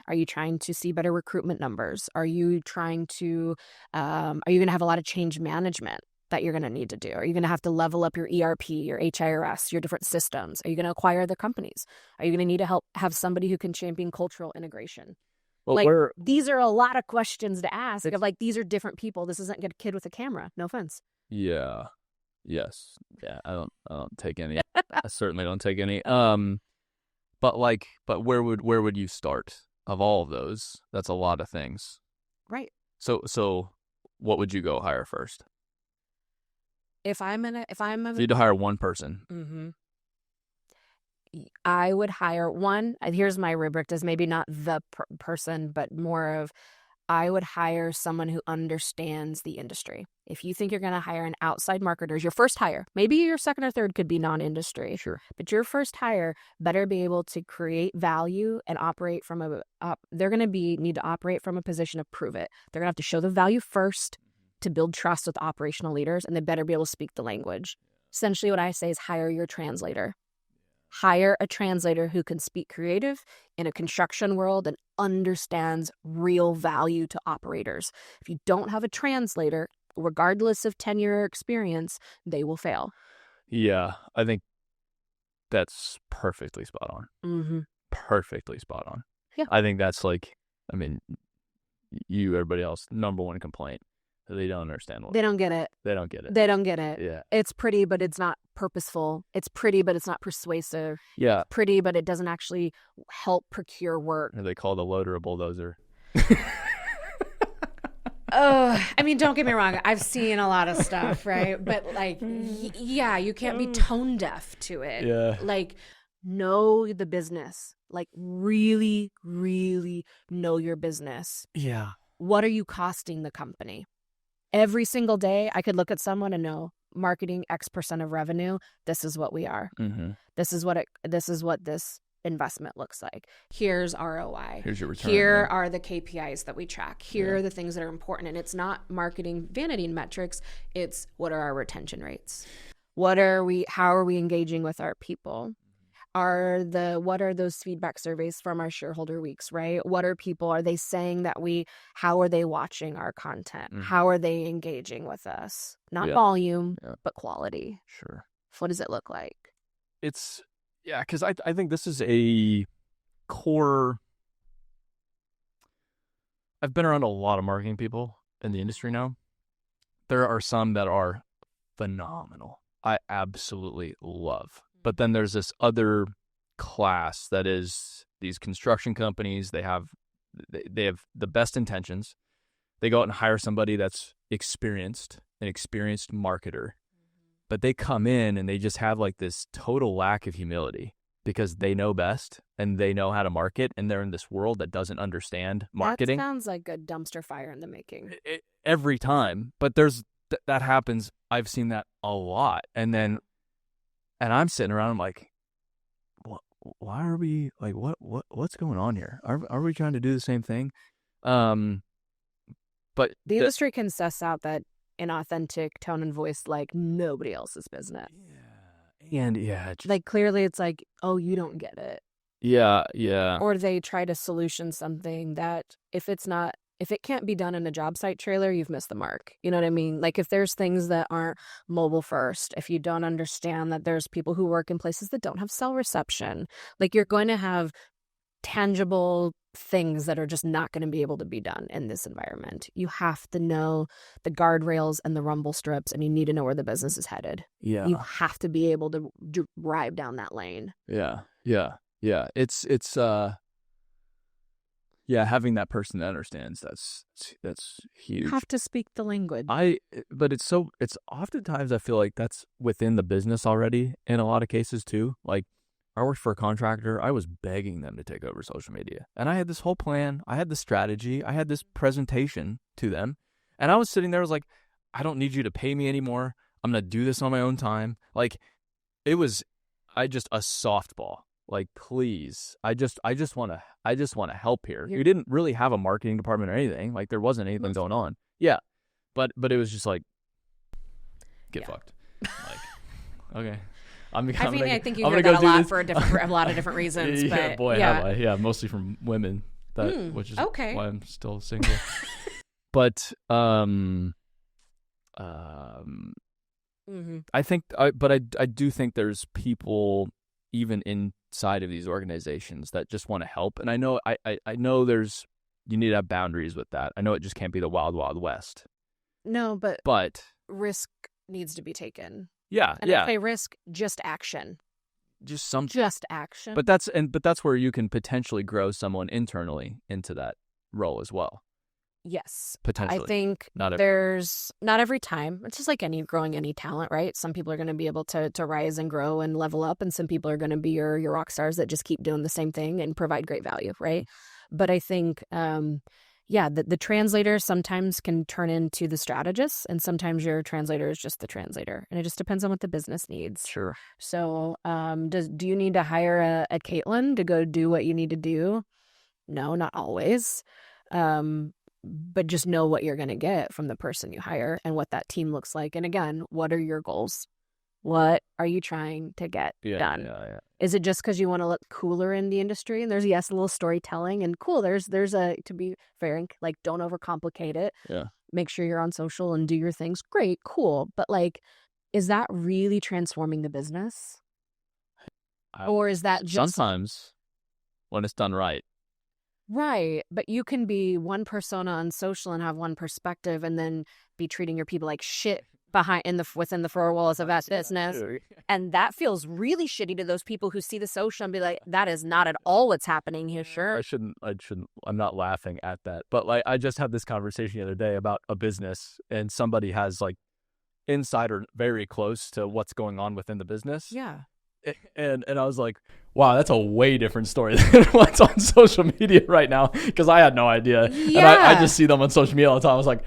Are you trying to see better recruitment numbers? Are you trying to, are you going to have a lot of change management that you're going to need to do? Are you going to have to level up your ERP, your HIRS, your different systems? Are you going to acquire other companies? Are you going to need to have somebody who can champion cultural integration? Well, these are a lot of questions to ask. These are different people. This isn't a kid with a camera. No offense. Yeah. Yes. Yeah. I don't take any. I certainly don't take any. But where would you start of all of those? That's a lot of things. Right. So what would you go hire first? If you had to hire one person. Mm-hmm. I would hire one. Here's my rubric, as maybe not the person, but more of, I would hire someone who understands the industry. If you think you're going to hire an outside marketer, your first hire, maybe your second or third could be non-industry. Sure. But your first hire better be able to create value and operate from they're going to need to operate from a position of prove it. They're going to have to show the value first to build trust with operational leaders, and they better be able to speak the language. Essentially what I say is hire your translator. Hire a translator who can speak creative in a construction world and understands real value to operators. If you don't have a translator, regardless of tenure or experience, they will fail. Yeah, I think that's perfectly spot on. Mm-hmm. Perfectly spot on. Yeah. I think that's everybody else, number one complaint. They don't understand They don't get it. They don't get it. They don't get it. Yeah. It's pretty, but it's not purposeful. It's pretty, but it's not persuasive. Yeah. It's pretty, but it doesn't actually help procure work. They call the loader a bulldozer. Don't get me wrong. I've seen a lot of stuff, right? But you can't be tone deaf to it. Yeah. Know the business. Really, really know your business. Yeah. What are you costing the company? Every single day, I could look at someone and know marketing X% of revenue. This is what we are. Mm-hmm. This is what this investment looks like. Here's ROI. Here's your return. Here are the KPIs that we track. Here are the things that are important. And it's not marketing vanity metrics. It's what are our retention rates? How are we engaging with our people? What are those feedback surveys from our shareholder weeks, right? Are they saying how are they watching our content? Mm-hmm. How are they engaging with us? Not volume, but quality. Sure. What does it look like? Because I think this is a core. I've been around a lot of marketing people in the industry now. There are some that are phenomenal. I absolutely love. But then there's this other class that is these construction companies. They have the best intentions. They go out and hire somebody that's experienced, an experienced marketer. But they come in and they just have this total lack of humility because they know best and they know how to market, and they're in this world that doesn't understand marketing. That sounds like a dumpster fire in the making. Every time. But that happens. I've seen that a lot. And I'm sitting around, I'm like, why are we like, what's going on here? Are we trying to do the same thing? But the industry can suss out that inauthentic tone and voice like nobody else's business. Yeah. And yeah, like clearly it's like, oh, you don't get it. Yeah. Or they try to solution something that if it can't be done in a job site trailer, you've missed the mark. You know what I mean? Like if there's things that aren't mobile first, if you don't understand that there's people who work in places that don't have cell reception, like you're going to have tangible things that are just not going to be able to be done in this environment. You have to know the guardrails and the rumble strips, and you need to know where the business is headed. Yeah. You have to be able to drive down that lane. Yeah. It's having that person that understands, that's huge. You have to speak the language. But it's oftentimes I feel like that's within the business already in a lot of cases too. Like I worked for a contractor. I was begging them to take over social media. And I had this whole plan. I had the strategy. I had this presentation to them. And I was sitting there, I was like, I don't need you to pay me anymore. I'm going to do this on my own time. Like it was, a softball. Like, please, I just want to help here. You didn't really have a marketing department or anything. Like there wasn't anything going on. Yeah. But it was just like, get fucked. Like, okay. I think you hear that a lot for a lot of different reasons. Yeah, but boy, have I. Yeah, mostly from women. Which is okay. why I'm still single. But I think, but I do think there's people even inside of these organizations that just want to help, and I know you need to have boundaries with that. I know it just can't be the wild, wild west. No, but risk needs to be taken. Yeah, and if they risk, just action. Just action. But that's where you can potentially grow someone internally into that role as well. Yes. Potentially. I think there's not every time. It's just like growing any talent, right? Some people are going to be able to rise and grow and level up, and some people are going to be your rock stars that just keep doing the same thing and provide great value, right? But I think the translator sometimes can turn into the strategist, and sometimes your translator is just the translator, and it just depends on what the business needs. Sure. So, do you need to hire a Caitlyn to go do what you need to do? No, not always. But just know what you're going to get from the person you hire and what that team looks like. And again, what are your goals? What are you trying to get done? Yeah. Is it just because you want to look cooler in the industry? And there's a little storytelling and cool. There's a, to be fair, like don't overcomplicate it. Yeah. Make sure you're on social and do your things. Great, cool. But like, is that really transforming the business? Or is that just sometimes when it's done right? Right. But you can be one persona on social and have one perspective and then be treating your people like shit within the four walls of that business. Sure. And that feels really shitty to those people who see the social and be like, that is not at all what's happening here. Sure. I shouldn't, I'm not laughing at that. But like, I just had this conversation the other day about a business and somebody has like insider very close to what's going on within the business. Yeah. And I was like, wow, that's a way different story than what's on social media right now, because I had no idea. Yeah. And I just see them on social media all the time. I was like,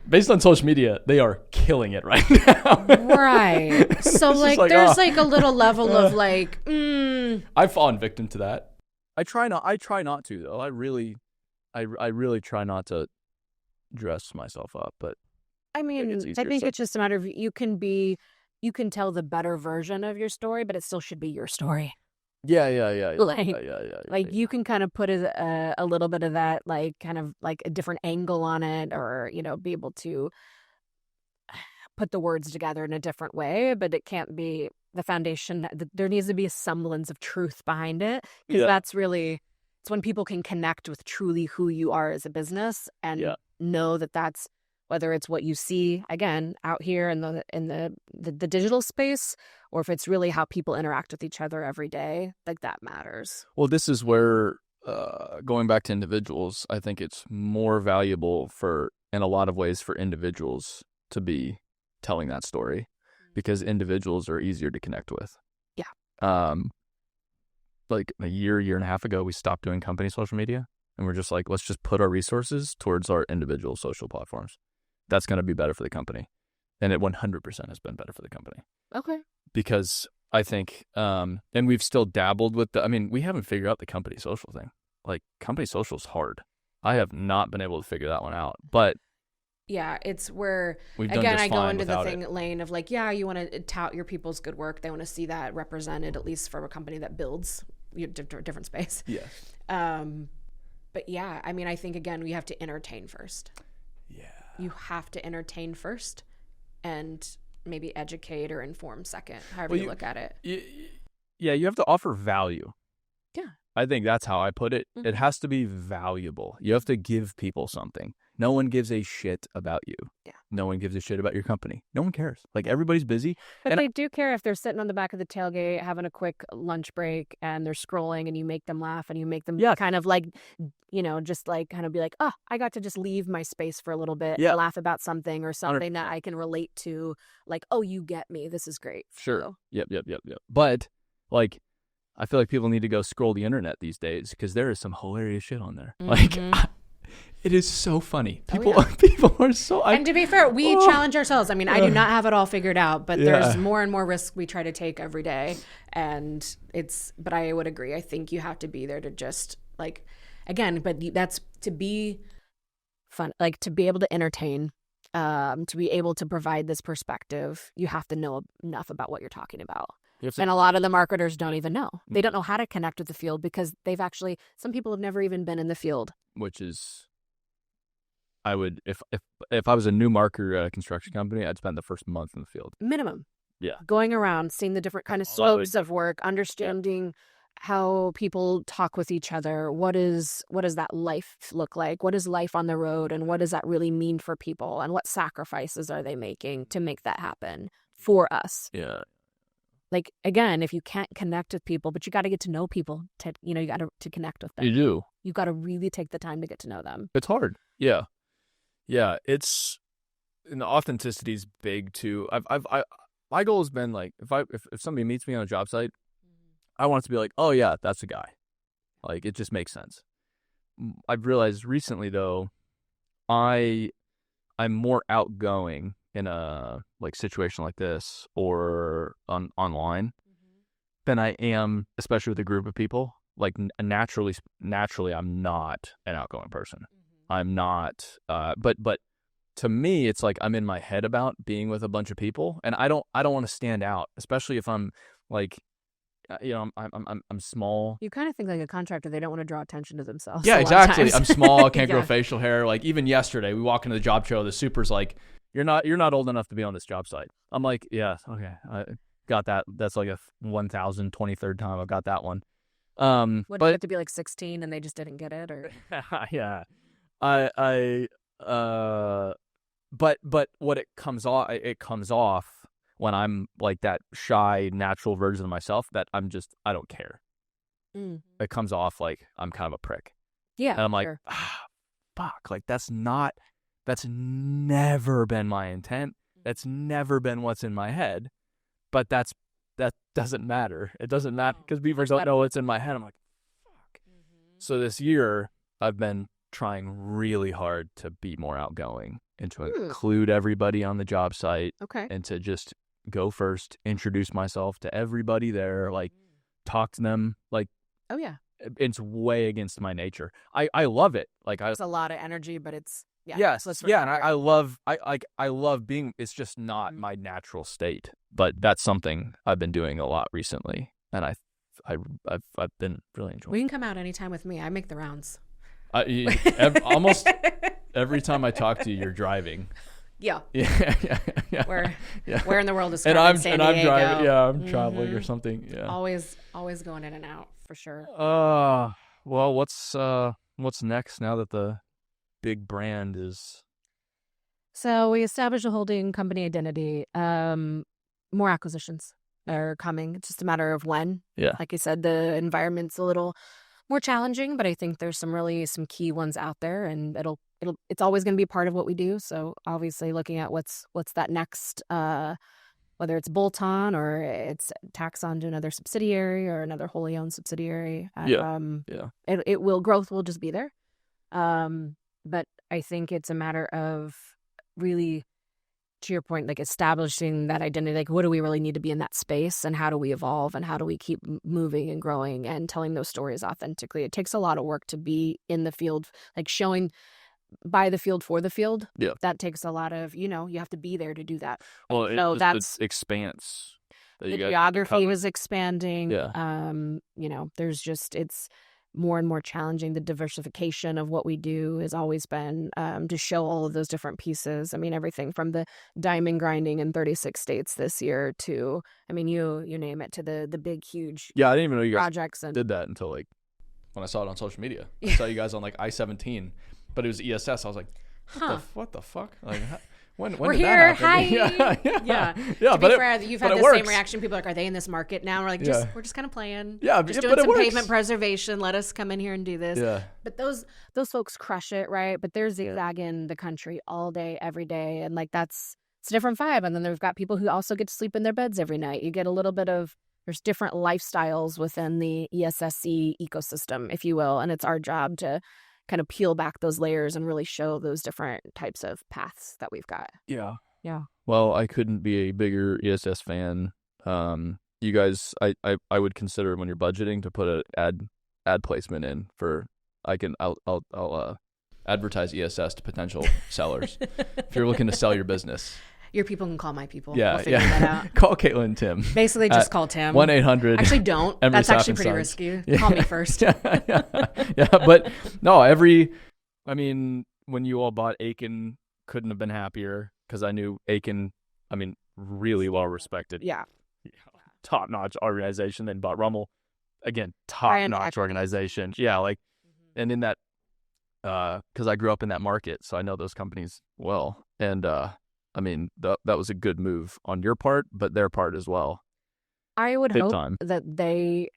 based on social media, they are killing it right now. Right. So like there's like a little level of like, I've fallen victim to that. I try not to though. I really try not to dress myself up, but I mean, I think it's just a matter of you can tell the better version of your story, but it still should be your story. Yeah. Like you can kind of put a little bit of that, like kind of like a different angle on it, or be able to put the words together in a different way. But it can't be the foundation. There needs to be a semblance of truth behind it, because that's really it's when people can connect with truly who you are as a business and know that that's. Whether it's what you see again out here in the digital space, or if it's really how people interact with each other every day, like that matters. Well, this is where going back to individuals, I think it's more valuable in a lot of ways for individuals to be telling that story, because individuals are easier to connect with. Yeah. Like a year and a half ago, we stopped doing company social media, and we're just like, let's just put our resources towards our individual social platforms. That's going to be better for the company. And it 100% has been better for the company. Okay. Because I think. And we've still dabbled with we haven't figured out the company social thing. Like, company social is hard. I have not been able to figure that one out, but yeah, it's where, we've done again, just I go fine into the without thing it. lane of like, yeah, you want to tout your people's good work. They want to see that represented, at least from a company that builds different space. Yes. But yeah, I mean, I think, again, we have to entertain first. Yeah. You have to entertain first and maybe educate or inform second, however you look at it. Yeah, you have to offer value. Yeah. I think that's how I put it. Mm-hmm. It has to be valuable. You have to give people something. No one gives a shit about you. Yeah. No one gives a shit about your company. No one cares. Like, everybody's busy. But they do care if they're sitting on the back of the tailgate having a quick lunch break and they're scrolling and you make them laugh and you make them kind of like, just like kind of be like, oh, I got to just leave my space for a little bit, laugh about something or something 100%. That I can relate to. Like, oh, you get me. This is great. Sure. So. Yep. But, like, I feel like people need to go scroll the internet these days because there is some hilarious shit on there. Mm-hmm. Like, it is so funny. People are so... And to be fair, we challenge ourselves. I mean, I do not have it all figured out, but there's more and more risks we try to take every day. But I would agree. I think you have to be there to just, like, again, but that's to be fun, like, to be able to entertain, to be able to provide this perspective, you have to know enough about what you're talking about. And a lot of the marketers don't even know. They don't know how to connect with the field because some people have never even been in the field. Which is, I would, if I was a new marketer at a construction company, I'd spend the first month in the field. Minimum. Yeah. Going around, seeing the different kind of scopes of work, understanding how people talk with each other. What does that life look like? What is life on the road? And what does that really mean for people? And what sacrifices are they making to make that happen for us? Yeah. Like, again, if you can't connect with people, but you got to get to know people, you got to connect with them. You do. You got to really take the time to get to know them. It's hard. Yeah. And the authenticity is big too. My goal has been, like, if somebody meets me on a job site, I want it to be like, oh yeah, that's a guy. Like, it just makes sense. I've realized recently though, I'm more outgoing in a, like, situation like this or online than I am, especially with a group of people. Like, naturally, I'm not an outgoing person. I'm not. But to me, it's like I'm in my head about being with a bunch of people, and I don't want to stand out, especially if I'm like, I'm small. You kind of think like a contractor; they don't want to draw attention to themselves. Yeah, exactly. I'm small. I can't grow facial hair. Like, even yesterday, we walk into the job show. The super's like, You're not old enough to be on this job site. I'm like, yeah, okay, I got that. That's like a 1,023rd time I got that one. Would it have to be like 16 and they just didn't get it, or? Yeah, but what it comes off when I'm like that shy, natural version of myself that I don't care. It comes off like I'm kind of a prick. Yeah, and I'm like, fuck, like that's never been my intent. That's never been what's in my head. But that doesn't matter. It doesn't matter because people don't know what's in my head. I'm like, fuck. So this year, I've been trying really hard to be more outgoing and to include everybody on the job site. Okay. And to just go first, introduce myself to everybody there, like talk to them. Like, oh yeah, it's way against my nature. I love it. Like, it's a lot of energy, but it's yes, yeah, and I love being. It's just not my natural state, but that's something I've been doing a lot recently, and I've been really enjoying. We can come out anytime with me. I make the rounds. Almost every time I talk to you, you're driving. Yeah. Yeah. Where in the world is San Diego? I'm driving. Yeah, I'm traveling or something. Yeah. Always going in and out for sure. Well, what's next now that the big brand is? So we established a holding company identity. More acquisitions are coming. It's just a matter of when. Yeah. Like I said, the environment's a little more challenging, but I think there's some key ones out there, and it's always going to be part of what we do. So obviously looking at what's that next, whether it's bolt-on or it's tax on to another subsidiary or another wholly owned subsidiary. Growth will just be there. But I think it's a matter of really to your point, like establishing that identity, like what do we really need to be in that space, and how do we evolve, and how do we keep moving and growing and telling those stories authentically? It takes a lot of work to be in the field, like showing by the field for the field. Yeah. That takes a lot of, you have to be there to do that. Well, so that's the expanse. The geography was expanding. Yeah. There's just, it's more and more challenging. The diversification of what we do has always been to show all of those different pieces. I mean, everything from the diamond grinding in 36 states this year to, I mean, you name it, to the big, huge I didn't even know you guys projects did that until like when I saw it on social media. I saw you guys on like I-17, but it was ESS. I was like, what the fuck? Like, when we're did here. that happen? Yeah. Yeah. To be fair, you've had the same reaction. People are like, are they in this market now? We're like, we're just kind of playing. Yeah, just doing some pavement preservation. Let us come in here and do this. Yeah. But those folks crush it, right? But they're zigzagging the country all day, every day, and like it's a different vibe. And then they've got people who also get to sleep in their beds every night. You get a little bit of, there's different lifestyles within the ESSC ecosystem, if you will, and it's our job to kind of peel back those layers and really show those different types of paths that we've got. Yeah. Yeah. Well, I couldn't be a bigger ESS fan. You guys, I would consider when you're budgeting to put an ad placement in for, I'll advertise ESS to potential sellers if you're looking to sell your business. Your people can call my people. Yeah, we'll figure that out. Call Caitlyn and Tim. Basically, just call Tim. 1-800. Actually, don't. Emery, That's Sapp, actually and pretty Sons. risky. Yeah. Call me first. Yeah, but no, I mean, when you all bought Aiken, couldn't have been happier because I knew Aiken, I mean, really well respected. Yeah. Top-notch organization. Then bought Rummel. Again, top-notch organization. Yeah, like, and in that, because I grew up in that market, so I know those companies well. And, I mean, that was a good move on your part, but their part as well. I would Big hope time. that they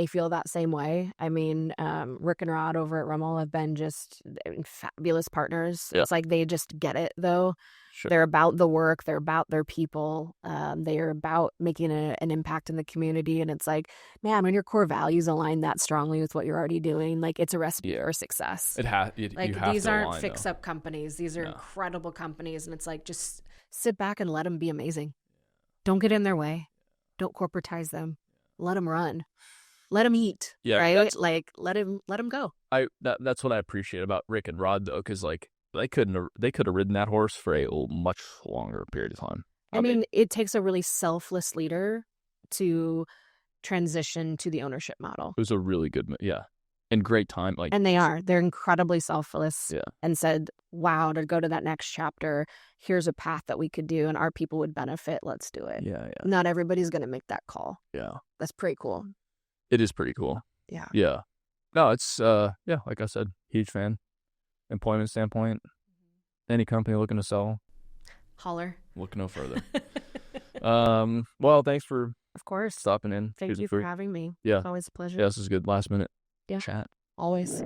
feel that same way. I mean, Rick and Rod over at Rummel have been just fabulous partners. Yeah. It's like they just get it, though. Sure. They're about the work. They're about their people. They are about making an impact in the community. And it's like, man, when your core values align that strongly with what you're already doing, like it's a recipe for success. It has. Like these aren't fix-up companies. These are incredible companies. And it's like, just sit back and let them be amazing. Don't get in their way. Don't corporatize them. Let them run. Let them eat. Yeah, right. Like let him go. That's what I appreciate about Rick and Rod, though, because like they could have ridden that horse for a much longer period of time. I mean, it takes a really selfless leader to transition to the ownership model. It was a really good, and great time. Like, and they're incredibly selfless. Yeah. And said, "Wow, to go to that next chapter, here's a path that we could do, and our people would benefit. Let's do it." Yeah. Not everybody's going to make that call. Yeah, that's pretty cool. It is pretty cool. Yeah. Yeah. No, it's like I said, huge fan. Employment standpoint, any company looking to sell, holler. Look no further. Well, thanks for, of course, stopping in. Thank you for having me. Yeah, it's always a pleasure. Yeah, this is good. Last minute chat. Always.